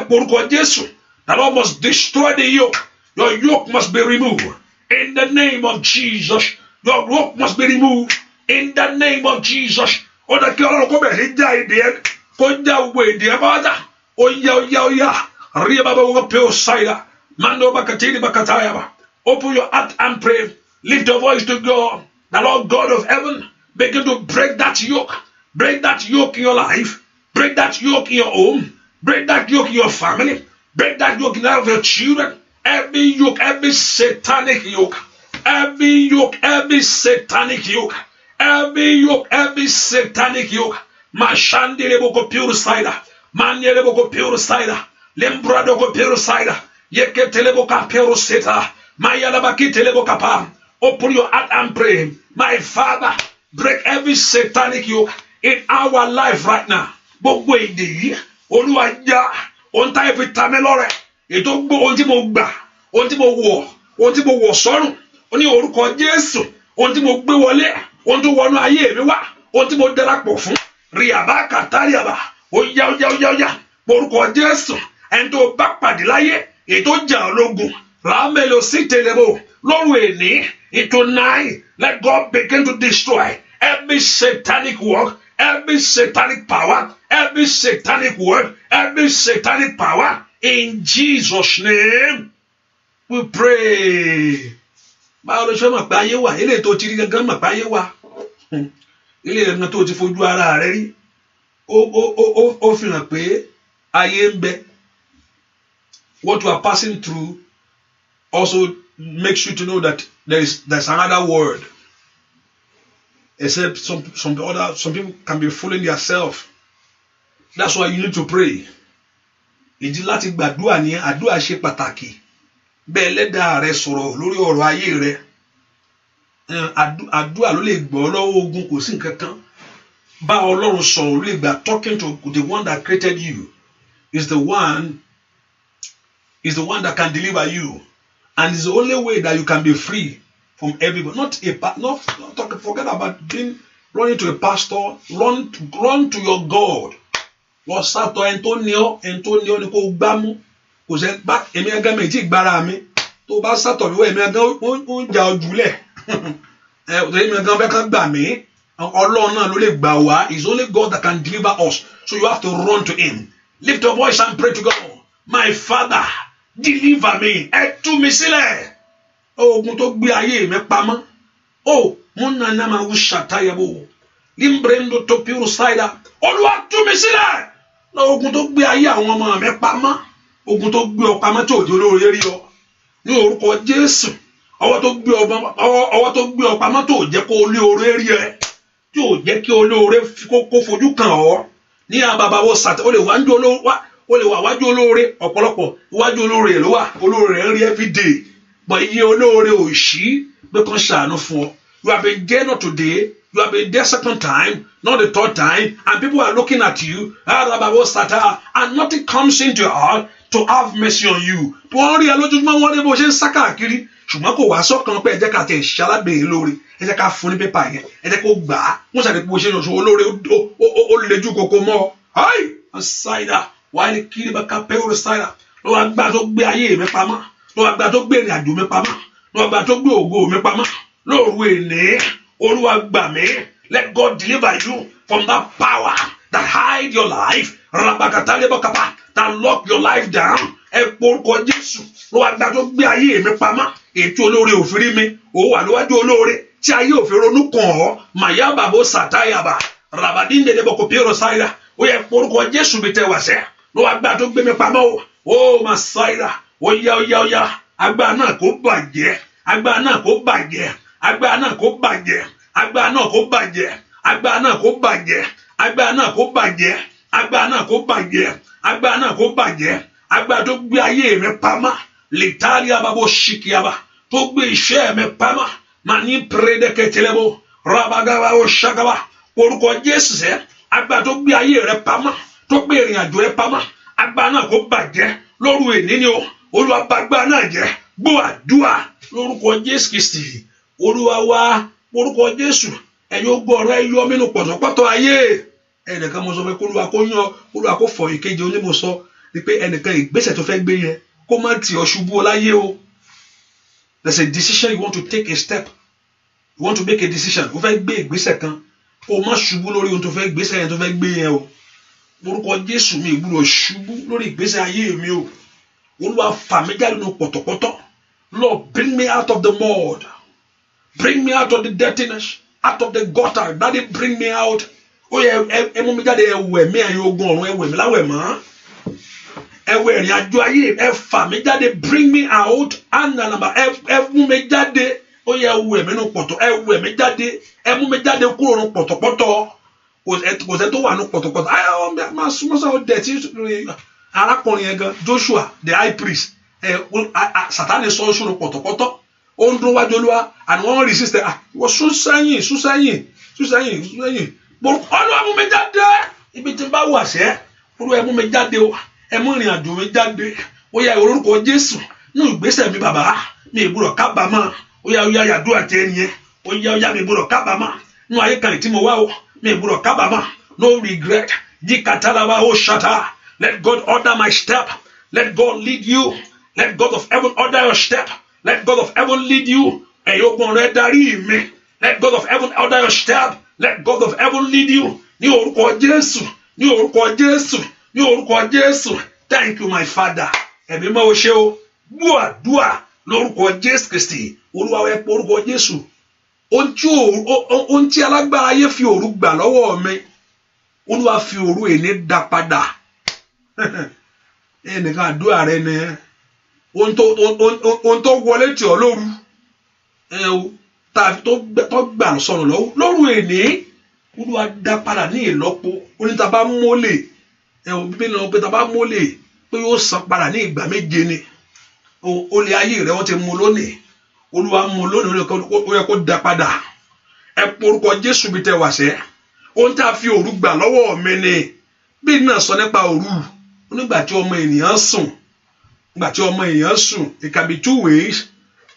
orúkọ Jésù the Lord must destroy the yoke. Your yoke must be removed in the name of Jesus. Your yoke must be removed in the name of Jesus. Ó dà kí Ọlọ́run kó bẹ̀rẹ̀ sí já ìdè ẹ kó já gbogbo ìdè ẹ bá dà ó yá rí bàbá wọn pé ó ṣáìdá mando bakatini bakatayaba. Open your heart and pray. Lift your voice to God. The Lord God of heaven begin to break that yoke. Break that yoke in your life. Break that yoke in your home. Break that yoke in your family. Break that yoke in that of your children. Every yoke, every satanic yoke, every satanic yoke, every satanic yoke. Mashandi leboko pure cider, manye leboko pure cider, lembrado ko pure cider, yekete leboka pure cider, maya labakite leboka pa. Open your heart and pray. My Father, break every satanic yoke in our life right now. Gbogbo èdè yìí, Olúwa já, ohun tá fi ta mí lọ́rẹ. Ètò gbọ́ ohun tí mo gbà ohun tí mo wọ̀ sọ́rùn ó ní orúkọ Jésù ohun tí mo gbé wọlé ohun tó wọnú ayé mi wá ohun tí mo darapọ̀ fún ríàbá kàtàríàbá ó yá orúkọ Jésù ẹni tó bá pàdé láyé ètò jà ológun ràmẹ́lò sí tẹlẹmọ lọ́rùn èní tonight let God begin to destroy every satanic work, every satanic power, every satanic work, every satanic power. In Jesus' name, we pray. Báwo ló ṣe mọ̀ pé ayé wà? Ilé tó ti rí gangan mọ̀ pé ayé wà. Ilé gangan tó ti fojú ara rẹ̀ rí. Ó fi hàn pé ayé ń bẹ. What you are passing through also makes you to know that there's another world. Except some people can be fooling themselves. That's why you need to pray. Ìdí láti gbàdúrà ní àdúrà ṣe pàtàkì bẹ́ẹ̀ lẹ́dàá rẹ sọ̀rọ̀ lórí ọ̀rọ̀ ayé rẹ àdúrà ló lè gbọ́ lọ́wọ́ ogun kò sí nǹkan kan bá Ọlọ́run sọ̀rọ̀ ló lè gbà talking to the one that created you is the one that can deliver you and it's the only way that you can be free from everybody forget about running to a pastor run to your God. Wọ́n sátọ̀ ẹni tó ní ọ́ ni kó gbá mú kò sẹ́ bá èmi ẹgẹ́ mi tí gbára mi tó bá sátọ̀ mi wọ́n èmi ẹgẹ́ ó ń jà ojúlẹ̀ èmi ẹgẹ́ fẹ́ kán gbà mí Ọlọ́run náà ló lè gbà wá it's only God that can deliver us so you have to run to him lift your voice and pray to God my Father deliver me ẹ tú mi sílẹ̀ ogun tó gbé ayé mi pamọ́ mo nana ma wú ṣàtàyẹ̀wò limbrendo tó pure cider Olúwa tú mi sílẹ̀ ogun tó gbé ayé àwọn ọmọ mi pamọ́ ogun tó gbé ọ pamọ́ tó di olóore rí ọ ní orúkọ Jésù ọwọ́ tó gbé ọ pamọ́ tó jẹ́ kó olóore rí ẹ tí ò jẹ́ kí olóore kó fojú kàn ọ́ ní àbàbàwọ̀ sàtẹ́ ó lè wà wájú olóore ọ̀pọ̀lọpọ̀ iwájú olóore ló wà olóore rẹ̀ ń rí everyday but iye olóore ò sí pé kàn ṣàánú fún ọ you have been there not today. You have been there second time, not the third time, and people are looking at you, and nothing comes into your heart to have mercy on you. Wọ́n rí ẹ lójoojúmọ́, wọ́n rí bó ṣe ń sá káàkiri, ṣùgbọ́n kò wá sọ́kàn pé ẹ jẹ́ ká tẹ̀ ṣalábẹ̀ẹ́ lórí, ẹ jẹ́ ká fún ní pépà yẹn, ẹ jẹ́ kó gbà á. Wọ́n ṣàdé bó ṣe ń ṣe olóore ó lejú koko mọ́ ọ. Ayi ṣáìdà wàá ní kiri bá ká pé orí ṣáìdà ló wá gbà tó gbé ayé mi pamọ́, ló wá gbà tó gbé ìrìn àjò mi pamọ́, ló wá gbà tó gbé ògo mi pamọ́. Lóru èné Olúwa gbà mí. Let God deliver you from that power that hide your life, that lock your life down. Ẹ porúkọ Jésù ló wá gbà tó gbé ayé mi pamọ́. Ètò olóore òfin rí mi, ó wà níwájú olóore tí ayé òfin ronú kàn ọ́. Màyábà bó sàtáyàbà rabadíndé débọ̀ kò pérò sáyà. Ó yẹ porúkọ Jésù bí tẹ wà sẹ́ ló wá gbà tó gbé mi pamọ́. Ó mà sáyà ó yá agbára náà kó bàjẹ́, agbára náà kó bàjẹ́, agbára náà kó bàjẹ́, agbára náà kó bàjẹ́, agbára náà kó bàjẹ́, agbára náà kó bàjẹ́, agbára náà kó bàjẹ́, agbára náà kó bàjẹ́, agbára tó gbé ayé mi pamọ́. L'Italia babo shikiaba tó gbé iṣẹ́ mi pamọ́. Mani prédéketelebo rabagaba o shagaba. Orúkọ Jésù sẹ́ agbára tó gbé ayé rẹ pamọ́, tó gbé ìrìn àjò rẹ pamọ́. Agbára náà kó bàjẹ́ lóru èní ni o. Olúwa bà agbára náà jẹ́. Gbọ́ àdúrà lórúkọ Jésù Kristi. Olúwa wa orúkọ Jésù. Ẹ̀yin ogun ọ̀rọ̀ ẹ yọ mí nínú pọ̀tọ̀pọ̀tọ̀ ayé. Ẹnìkan mo sọ pé kó Olúwa kó yan, Olúwa kó fọ ìkejì onímọ̀ sọ ni pé ẹnìkan ìgbésẹ̀ tó fẹ́ gbé yẹn kó má tì ọ́ ṣubú láyé o. There's a decision you want to take, a step. You want to make a decision. O fẹ́ gbé ìgbésẹ̀ kan kó má ṣubú lórí ohun tó fẹ́ gbésẹ̀ yẹn tó fẹ́ gbé yẹn o. Orúkọ Jésù mi ìgbúrò ṣubú lórí ìgbésẹ̀ ayé mi o. Olúwa fà mí jáde nínú pọ̀tọ̀pọ̀tọ̀. Lord, bring me out of the mud. Bring me out of the dirtiness, out of the gutter. Daddy, bring me out. Ó yẹ ẹ mú mi jáde, ẹ wẹ̀ mí ẹ̀yin ogun ọ̀run, ẹ wẹ̀ mí láwẹ̀ mọ́. Ẹ wẹ̀ ìrìn àjò ayé, ẹ fà mí jáde, bring me out. Ànàlàmà ẹ mú mi jáde. Ó yẹ ẹ wẹ̀ mí nínú pọ̀tọ̀, ẹ wẹ̀ mí jáde, ẹ mú mi jáde kúrò nínú pọ̀tọ̀pọ̀tọ̀. Kò sẹ́ tó wà nínú pọ̀tọ̀pọ̀tọ̀. Ayọ̀ máa súnmọ́ sáwọn dẹ̀tí arákùnrin yẹn gan, Joshua the high priest. Sátánì sọ oṣù nínú pọ̀tọ̀pọ̀tọ̀. Ó ń dún wájú Olúwa and wọ́n resist ẹ̀. Wọ́n sún sẹ́yìn. Olúwa mú mi jáde. Ibi tí n bá wà sẹ́, Olúwa ẹ mú mi jáde o. Ẹ mú ìrìn àjò mi jáde. Ó yá orúkọ Jésù nínú ìgbésẹ̀ mi bàbá. Mi ìgbúrọ̀ kábàámọ̀. Ó yá yàdúrà tẹ ẹni yẹn. Ó yá mi ìgbúrọ̀ kábàámọ̀. Nínú ayé kan tí mo wá o. Mi ìgbúrọ̀ kábàámọ̀. No regret. Jikatalawa o shata. Let God order my step. Let God lead you. Let God of heaven order your step. Let God of heaven lead you. Ẹ̀yin ogun rẹ̀ darí mi. Let God of heaven order your step. Let God of heaven lead you. Ní orúkọ Jésù. Ní orúkọ Jésù. Ní orúkọ Jésù. Thank you, my Father. Ẹ̀mí máa ṣe o. Gbọ́ àdúrà lórúkọ Jésù Kristi. Olúwa ẹ pé orúkọ Jésù. Ohun tí alágbára ayé fi òru gbà lọ́wọ́ mi. Olúwa fi òru èní dá padà. Ẹnìkan àdúrà rẹ ni ohun tó wọlé tì ọ́ lóru. Tàbí tó gbà sọ̀rọ̀ lọ́wọ́ lóru èní. Olúwa dá padà ní ìlọ́po. Oníta bá mólè. Bíbélì náà pé tá bá mólè pé yóò san padà ní ìgbà méje ni. Olè ayé rẹ̀ wọ́n ti mú lónìí. Olúwa mú lónìí ó yẹ kó dá padà. Ẹ porúkọ Jésù bí tẹ wà sẹ́. Ohun tá a fi òru gbà lọ́wọ́ mi ni. Bí náà sọ nípa òru. Nígbà tí ọmọ ènìyàn sùn. Nígbà tí ọmọ ènìyàn sùn. It can be two ways.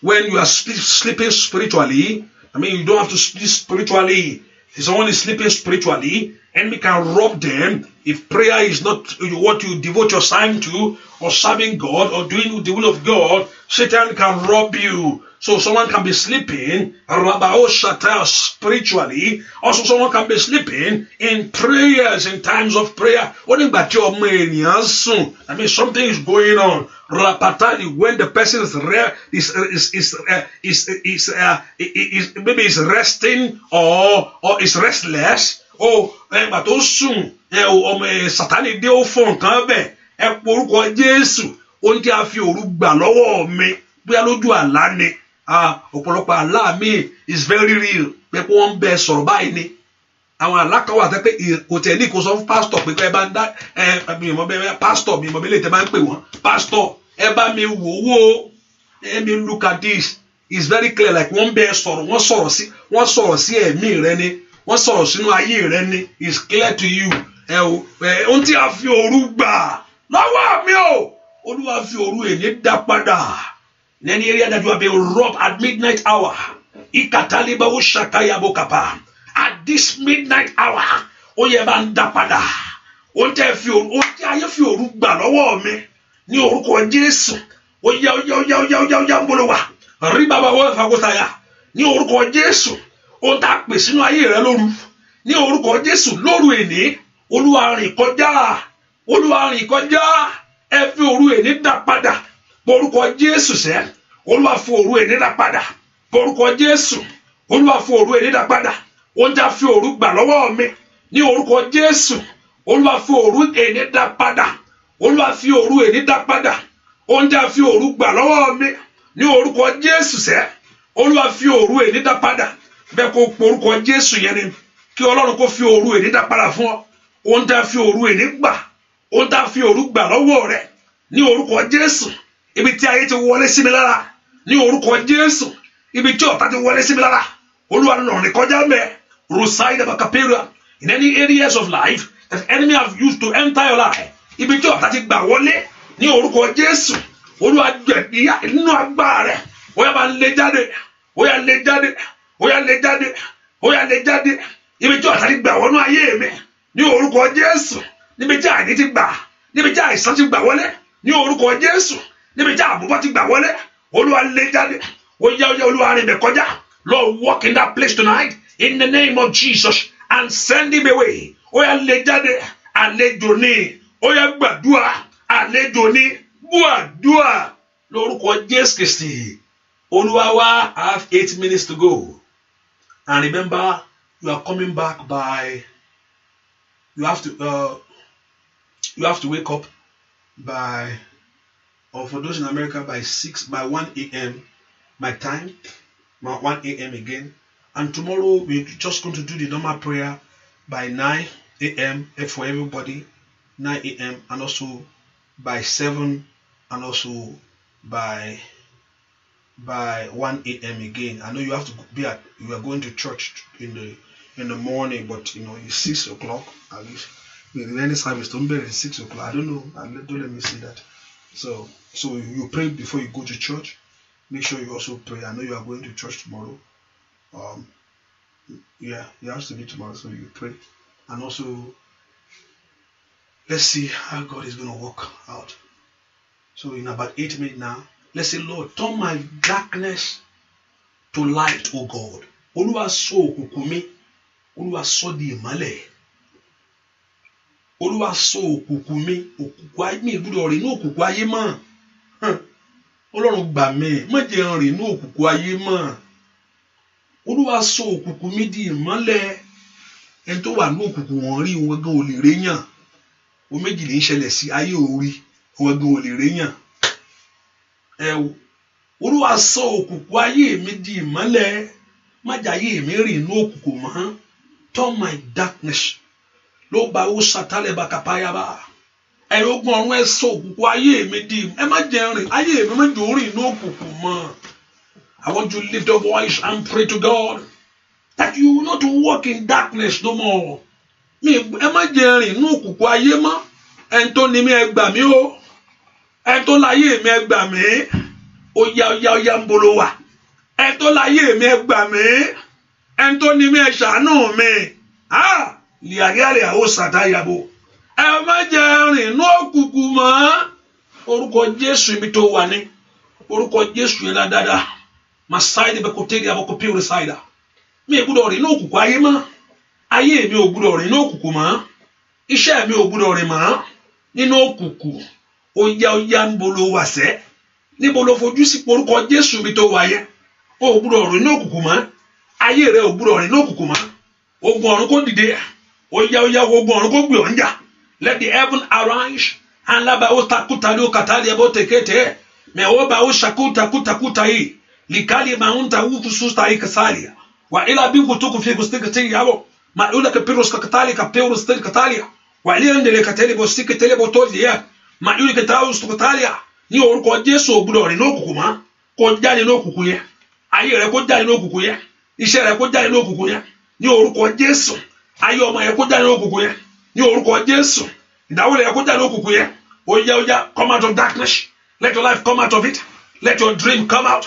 When you are sleeping spiritually. I mean, you don't have to sleep spiritually. If someone is sleeping spiritually, enemy can rob them. If prayer is not what you devote your time to, or serving God, or doing the will of God, Satan can rob you. So someone can be sleeping spiritually. Also someone can be sleeping in prayers, in times of prayer. I mean, something is going on. When the person maybe is resting or is restless. Ẹgbà tó sùn Sátánì dé ó fún nǹkan bẹ́ẹ̀ ẹ porúkọ Jésù. Ohun tí a fi òru gbà lọ́wọ́ mi bóyá lójú àlá ni. Ọ̀pọ̀lọpọ̀ àlá mi is very real pé kí wọ́n bẹ sọ̀rọ̀ báyìí ni. Àwọn àlá kan wà pé kò tẹ̀ ní kó sọ fún pásítọ̀ pé ẹ bá ń dá mi mọ̀ bẹ́ẹ̀ pásítọ̀ mi mọ̀ bẹ́ẹ̀ lè tẹ́ bá ń pè wọ́n pásítọ̀ ẹ bá mi wò ó. Let me look at this. It's very clear like wọ́n bẹ sọ̀rọ̀ wọ́n sọ̀rọ̀ sí ẹ̀mí rẹ ni. Wọ́n sọ̀rọ̀ sínú ayé rẹ ni. It's clear to you. Ohun tí a fi òru gbà lọ́wọ́ mi o.
Olúwa fi òru èní dá padà. In any area that you have been robbed at midnight hour, Ikatalibawo Shakayabo Kapa. At this midnight hour, ó yẹ bá ń dá padà. Ó tẹ́ ayé fi òru gbà lọ́wọ́ mi ní orúkọ Jésù. Ó yá ń bolo wa. Rí bàbá wọ́n fagosaya ní orúkọ Jésù. Ó tá pè sínú ayé rẹ lóru ní orúkọ Jésù lóru èní. Olúwa rìn kọjá. Ẹ fi òru èní dá padà. Porúkọ Jésù sẹ́, Olúwa fi òru èní dá padà. Porúkọ Jésù, Olúwa fi òru èní dá padà. Ó ń já fi òru gbà lọ́wọ́ mi ní orúkọ Jésù. Olúwa fi òru èní dá padà. Olúwa fi òru èní dá padà. Ó ń já fi òru gbà lọ́wọ́ mi ní orúkọ Jésù sẹ́. Olúwa fi òru èní dá padà. Bẹ́ẹ̀ kó porúkọ Jésù yẹn ni kí Ọlọ́run kó fi òru èní dá padà fún ọ. Ó ń já fi òru èní gbà. Ó ń já fi òru gbà lọ́wọ́ rẹ ní orúkọ Jésù. Ibi tí ayé ti wọlé sí mi lára ní orúkọ Jésù. Ibi tí ọ̀tá ti wọlé sí mi lára. Olúwa lọ rìn kọjá mẹ́. Rosai daba kapera. In any areas of life that enemy have used to enter your life. Ibi tí ọ̀tá ti gbà wọlé ní orúkọ Jésù. Olúwa gbẹ̀díyà nínú agbára rẹ̀. Ó yá bá ń lé jáde. Ó yá lé jáde. Ó yá lé jáde. Ó yá lé jáde. Ibi tí ọ̀tá ti gbà wọnú ayé mi ní orúkọ Jésù. Níbi tí àìní ti gbà. Níbi tí àìsàn ti gbà wọlé ní orúkọ Jésù. Níbi tí àbúrò ti gbà wọlé, Olúwa lé jáde. Ó yá Olúwa rìn bẹ̀ kọjá. Lord, walk in that place tonight in the name of Jesus and send him away. Ó yá lé jáde. Àlejò ni. Ó yá gbàdúrà. Àlejò ni. Gbàdúrà. Lórúkọ Jésù Kristi. Olúwa wa, I have 8 minutes to go. And remember, you are coming back by. You have to wake up by. Or for those in America by 1 a.m. my time, 1 a.m. again. And tomorrow we're just going to do the normal prayer by 9 a.m. for everybody, 9 a.m. and also by 7 and also by 1 a.m. again. I know you have to you are going to church in the morning, but it's 6 o'clock at least. In any service, don't be at 6 o'clock. I don't know. Don't let me see that. So you pray before you go to church. Make sure you also pray. I know you are going to church tomorrow. It has to be tomorrow, so you pray. And also, let's see how God is going to work out. So in about 8 minutes now, let's say, Lord, turn my darkness to light, O God. Olúwa sọ òkùnkùn mi, Olúwa sọ di ìmọ́lẹ̀. Olúwa sọ òkùnkùn mi, òkùnkùn ayé mi gbọ́dọ̀ rìn ní òkùnkùn ayé mọ́. Ọlọ́run gbà mí, má jẹ́ n rìn ní òkùnkùn ayé mọ́. Olúwa sọ òkùnkùn mi di ìmọ́lẹ̀. Ẹni tó wà ní òkùnkùn wọn rí wọn gan ò lè réyàn. O méjì lè ń ṣẹlẹ̀ sí ayé orí wọn gan ò lè réyàn. Olúwa sọ òkùnkùn ayé mi di ìmọ́lẹ̀. Má jẹ́ ayé mi rìn ní òkùnkùn mọ́. Turn my darkness. Ló bá ó ṣàtàlẹ̀ bá kàpáyàbá. Ogun ọ̀run ẹ sọ òkùnkùn ayé mi di. Ẹ má jẹ́ rìn ayé mi má jẹ́ rìn ní òkùnkùn mọ́. I want you to lift your voice and pray to God that you will not walk in darkness no more. Ẹ má jẹ́ rìn ní òkùnkùn ayé mọ́. Ẹni tó ní mi ẹ gbà mí o. Ẹni tó láyé mi ẹ gbà mí. Ó yá ń bolo wà. Ẹni tó láyé mi ẹ gbà mí. Ẹni tó ní mi ẹ ṣàánú mi. Liagale àwọn sàtáyàbò. Ẹ má jẹ́ rìn ní òkùnkùn mọ́. Orúkọ Jésù ibi tó wà ní. Orúkọ Jésù yẹn dáadáa. Masaidi bekoteri abokopi urisaida. Mi gbọ́dọ̀ rìn ní òkùnkùn ayé mọ́. Ayé mi ò gbọ́dọ̀ rìn ní òkùnkùn mọ́. Iṣẹ́ mi ò gbọ́dọ̀ rìn mọ́ nínú òkùnkùn. Ó yá ń bolo wà sẹ́. Níbo lo fojú sí orúkọ Jésù ibi tó wà yẹn. Ó gbọ́dọ̀ rìn ní òkùnkùn mọ́. Ayé rẹ ò gbọ́dọ̀ rìn ní òkùnkùn mọ́. Ogun ọ̀run kó dìde. Ó yá ogun ọ̀run kó gbé ọ̀njà. Let the heaven arise. And laba o takutali o katali abo tekete. Me o ba o shakuta kuta yi. Likali maunta uku susta ikasalia. Wa ila bingu tuku fi gustikati yabo. Ma ula kapiros kakatali kaperos tel katalia. Wa ila ndele kateli bo stikateli bo toli ya. Ma ula kataus tukatalia. Ní orúkọ Jésù ò gbọ́dọ̀ rìn ní òkùnkùn mọ́. Kó jáde ní òkùnkùn yẹn. Ayé rẹ kó jáde ní òkùnkùn yẹn. Iṣẹ́ rẹ kó jáde ní òkùnkùn yẹn. Ní orúkọ Jésù. Ayé ọmọ yẹn kó jáde ní òkùnkùn yẹn. Ní orúkọ Jésù. Ìdáwó rẹ kó jáde ní òkùnkùn yẹn. Oh yeah, come out of darkness. Let your life come out of it. Let your dream come out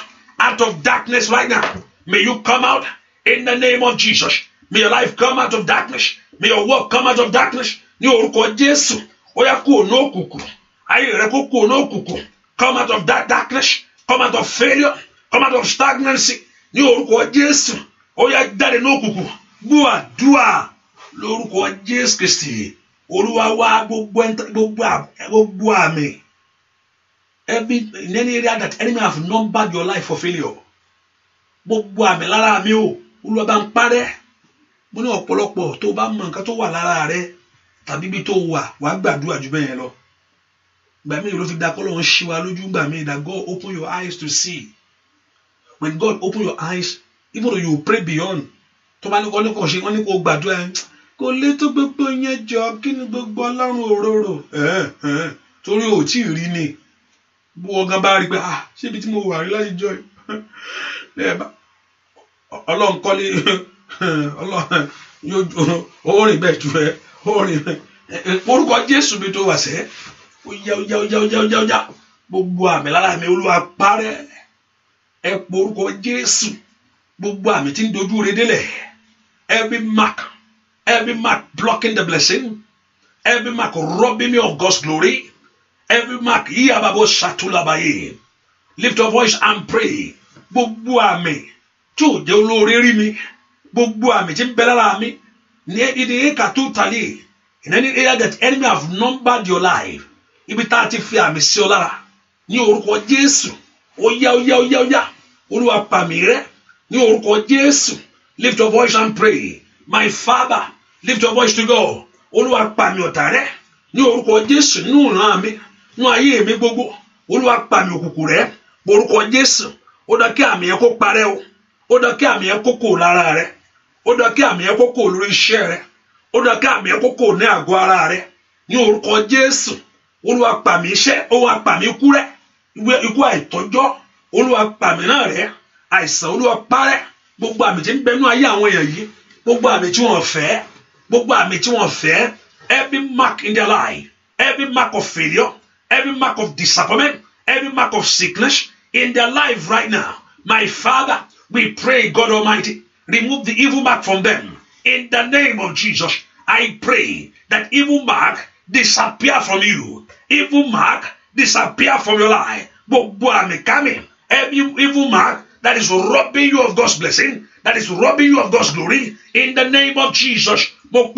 of darkness right now. May you come out in the name of Jesus. May your life come out of darkness. May your work come out of darkness. Ní orúkọ Jésù. Ó yá kúrò ní òkùnkùn. Ayé rẹ kó kúrò ní òkùnkùn. Come out of that darkness. Come out of failure. Come out of stagnancy. Ní orúkọ Jésù. Ó yá jáde ní òkùnkùn. Gbọ́ àdúrà lórúkọ Jésù Kristi. Olúwa wá gbogbo àmì. In any area that enemy have numbered your life for failure. Gbogbo àmì lára mi o. Olúwa bá ń parẹ́. Mo ní ọ̀pọ̀lọpọ̀ tó bá mọ nǹkan tó wà lára rẹ tàbí bí tó wà wàá gbàdúrà jù bẹ́ẹ̀ lọ. Gbà mí ló fi dá kọ́lọ́run ṣí wa lójú gbà mí that God open your eyes to see. When God open your eyes, even though you pray beyond, tó bá ní kọ́ ní kò ṣe wọ́n ní kò gbàdúrà kò lè tó gbogbo yẹn jọ kí ni gbogbo ọlọ́run òróró torí ò tí ì rí ni bó ọgán bá rí pé ṣé ibi tí mo wà rí láti jọ ọlọ́run kọ́lé ọlọ́run yóò orin bẹ́ẹ̀ tu ẹ orin orúkọ Jésù bí tó wà sẹ́ ó yá gbogbo àmì lára mi Olúwa parẹ́ ẹ pọ orúkọ Jésù gbogbo àmì tí ń dojú rẹ délẹ̀ every mark blocking the blessing, every mark robbing me of God's glory, every mark yababo satulabaye. Lift your voice and pray. Gbogbo àmì tí ò jẹ́ olóore rí mi, gbogbo àmì tí ń bẹ lára mi, ní ìdí kàtó tàlẹ́, in any area that enemy have numbered your life, ibi tá a ti fi àmì sí ọ lára, ní orúkọ Jésù, ó yá, Olúwa pa mí rẹ́, ní orúkọ Jésù. Lift your voice and pray. My Father, lift your voice to God. Olúwa pa mí ọ̀tá rẹ́, ní orúkọ Jésù, nínú ìran mi, nínú ayé mi gbogbo. Olúwa pa mí òkùnkùn rẹ́, orúkọ Jésù. Ó dá kí àmì yẹn kó parẹ́ o. Ó dá kí àmì yẹn kó kò lára rẹ. Ó dá kí àmì yẹn kó kò lórí iṣẹ́ rẹ. Ó dá kí àmì yẹn kó kò ní àgọ́ ara rẹ. Ní orúkọ Jésù. Olúwa pa mí iṣẹ́, Olúwa pa mí ikú rẹ́. Ikú àìtọ́jọ́. Olúwa pa mí náà rẹ́. Àìsàn Olúwa parẹ́. Gbogbo àmì tí ń bẹ nínú ayé àwọn èèyàn yìí. Gbogbo àmì tí wọ́n fẹ́. Gbogbo àmì tí wọ́n fẹ́. Every mark in their life. Every mark of failure. Every mark of disappointment. Every mark of sickness in their life right now. My Father, we pray, God Almighty, remove the evil mark from them. In the name of Jesus, I pray that evil mark disappear from you. Evil mark disappear from your life. Every evil mark that is robbing you of God's blessing, that is robbing you of God's glory, in the name of Jesus, the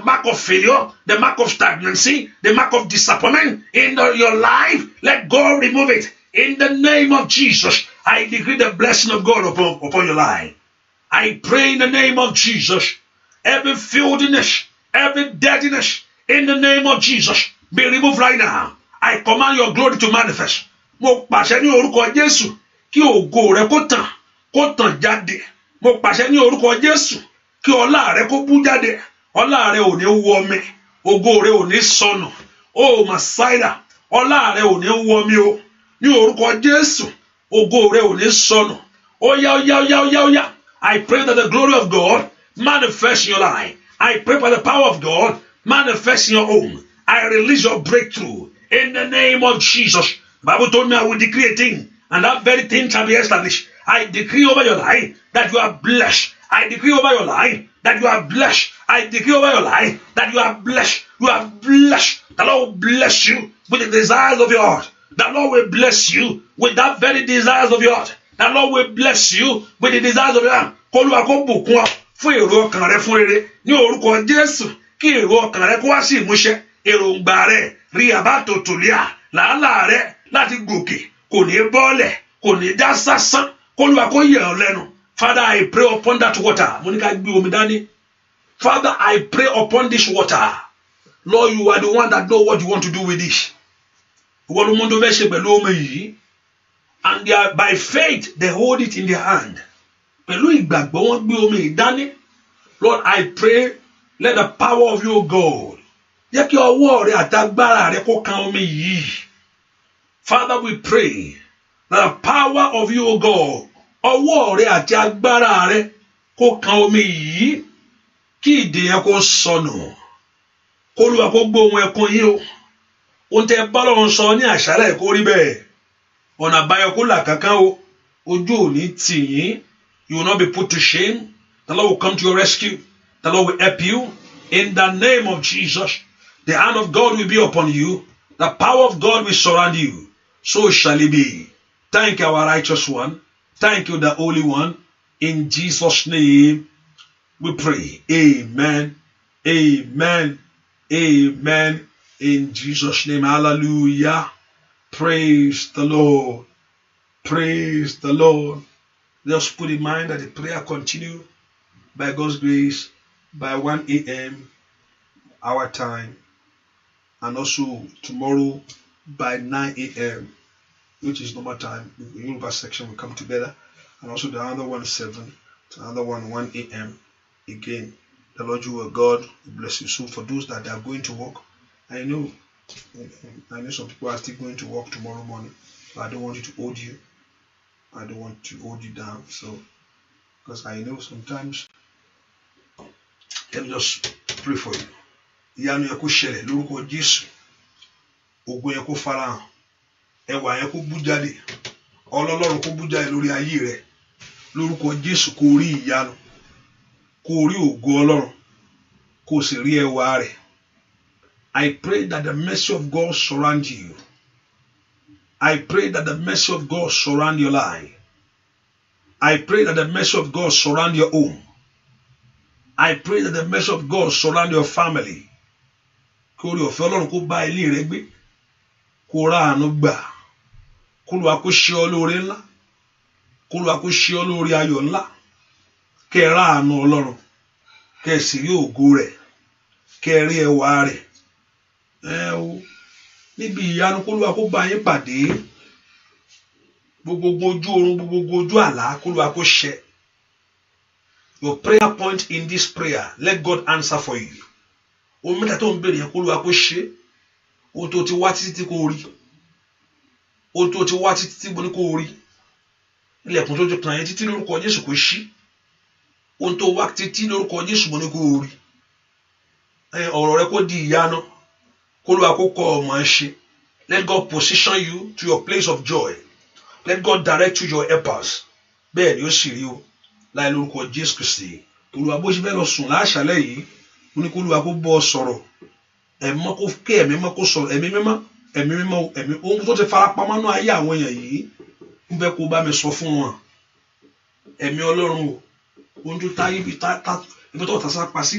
mark of failure, the mark of stagnancy, the mark of disappointment in your life, let God remove it. In the name of Jesus, I decree the blessing of God upon your life. I pray in the name of Jesus, every filthiness, every dirtiness, in the name of Jesus, be removed right now. I command your glory to manifest. Mo pàṣẹ ní orúkọ Jésù kí ògo rẹ kó tàn jáde. Mo pàṣẹ ní orúkọ Jésù kí ọlá rẹ kó bú jáde. Ọlá rẹ ò ní wọ mi, ògo rẹ ò ní sọnù. Oh Messiah, ọlá rẹ ò ní wọ mi o. Ní orúkọ Jésù, ògo rẹ ò ní sọnù. Ó yá. I pray that the glory of God manifest in your life. I pray by the power of God manifest in your home. I release your breakthrough in the name of Jesus. The Bible told me I will decree a thing, and that very thing shall be established. I decree over your life that you are blessed. I decree over your life that you are blessed. I decree over your life that you are blessed. You are blessed. The Lord will bless you with the desires of your heart. The Lord will bless you with that very desires of your heart. The Lord will bless you with the desires of your heart. K'Olúwa kó bùkún ọ fún èrò ọkàn rẹ fún rere ní orúkọ Jésù, kí èrò ọkàn rẹ kó wá sí ìmúṣẹ. Èròǹgbà rẹ rí àbátò tòlíà làálàá rẹ láti gòkè kò ní bọ́ọ̀lẹ̀ kò ní dá sásán. K'Olúwa kó yẹ̀ ọ́ lẹ́nu. Father, I pray upon that water. Mo ní ká gbé omi dání. Father, I pray upon this water. Lord, you are the one that know what you want to do with this. Ìwọ ló mọ̀ tó fẹ́ ṣe pẹ̀lú omi yìí. And they are, by faith, they hold it in their hand. Pẹ̀lú ìgbàgbọ́ wọn gbé omi ìdání. Lord, I pray, let the power of your God, jẹ́ kí ọwọ́ rẹ àtagbára rẹ kó kan omi yìí. Father, we pray that the power of your God, ọwọ́ rẹ àti agbára rẹ kó kan omi yìí, kí ìdè yẹn kó sọnù. k'Olúwa kó gbọ́ ohùn ẹkún yín o. Ohun tẹ́ bá Ọlọ́run sọ ní àṣálẹ́ kó rí bẹ́ẹ̀. Ọ̀nà àbáyọ kó là kankan o. Ojú ò ní tì yín. You will not be put to shame. The Lord will come to your rescue. The Lord will help you. In the name of Jesus, the hand of God will be upon you. The power of God will surround you. So shall it be. Thank you, our righteous one. Thank you, the Holy One. In Jesus' name, we pray. Amen. Amen. Amen. In Jesus' name, hallelujah. Praise the Lord. Praise the Lord. Just put in mind that the prayer continue by God's grace by 1 a.m. our time, and also tomorrow by 9 a.m. which is normal time. The Yoruba section will come together, and also the other one 7, the other one 1 a.m. again. The Lord your God will bless you. So for those that are going to work, I know some people are still going to work tomorrow morning, but I don't want you to hold you. I don't want to hold you down. So, because I know sometimes, let me just pray for you. Ìyanu yẹn kó ṣẹlẹ̀ lórúkọ Jésù. Ògo yẹn kó farahàn. Ẹwà yẹn kó bú jáde. Ọlọ́run kó bú jáde lórí ayé rẹ̀. Lórúkọ Jésù kó rí ìyanu. Kó rí ògo Ọlọ́run. Kó sì rí ẹwà rẹ̀. I pray that the mercy of God surround you. I pray that the mercy of God surround your life. I pray that the mercy of God surround your home. I pray that the mercy of God surround your family. Kó rí ọ̀fẹ́ Ọlọ́run kó bá ilé rẹ gbé. Kó rá àánú gbà. Kó Olúwa kó ṣe ọ́ lóore ńlá. Kó Olúwa kó ṣe ọ́ lóore ayọ̀ ńlá. Kẹ́ rá àánú Ọlọ́run. Kẹ́ sì rí ògo rẹ̀. Kẹ́ rí ẹwà rẹ̀. Níbi ìyanu kó Olúwa kó bá yín pàdé. Gbogbo ojú oorun, gbogbo ojú àlá kó Olúwa kó ṣẹ. Your prayer point in this prayer, let God answer for you. Ohun mẹ́ta tó ń béèrè yẹn kó Olúwa kó ṣe. Ohun tó ti wá títí kó rí. Ohun tó ti wá títí mo ní kó rí. Ilẹ̀kùn tó ti kàn yẹn títí lórúkọ Jésù kó ṣí. Ohun tó wá títí lórúkọ Jésù mo ní kó rí. Ọ̀rọ̀ rẹ kó di ìyanu. Kó Olúwa kó kọ́ ọmọ ẹ ṣe. Let God position you to your place of joy. Let God direct you your helpers. Bẹ́ẹ̀ ni ó sì rí o. Láì lórúkọ Jésù Kristi. Olúwa bó ṣe fẹ́ lọ sùn láṣálẹ́ yìí. Mo ní kó Olúwa kó bọ́ ọ sọ̀rọ̀. Ẹ̀mí mọ́ kó ké ẹ̀mí mọ́ kó sọ̀rọ̀. Ẹ̀mí mímọ́ ẹ̀mí ohun tó ti farapamọ́ náà ayé àwọn èèyàn yìí. Ń bẹ́ kó bá mi sọ fún wọn. Ẹ̀mí Ọlọ́run o. Ohun tó táyé ibi tó ta sápá sí.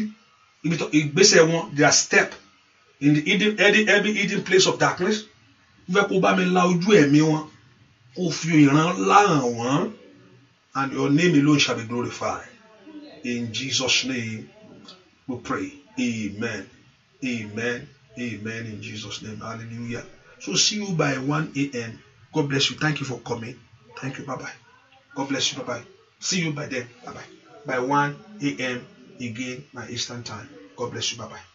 Ibi tó ìgbésẹ̀ wọn, their step in the every hidden place of darkness. Ń bẹ́ kó bá mi la ojú ẹ̀mí wọn. Kó fi ìran láhàn wọ́n. And your name alone shall be glorified. In Jesus' name we pray. Amen. Amen. Amen. In Jesus' name. Hallelujah. So see you by 1 a.m. God bless you. Thank you for coming. Thank you. Bye-bye. God bless you. Bye-bye. See you by then. Bye-bye. By 1 a.m. again, my Eastern time. God bless you. Bye-bye.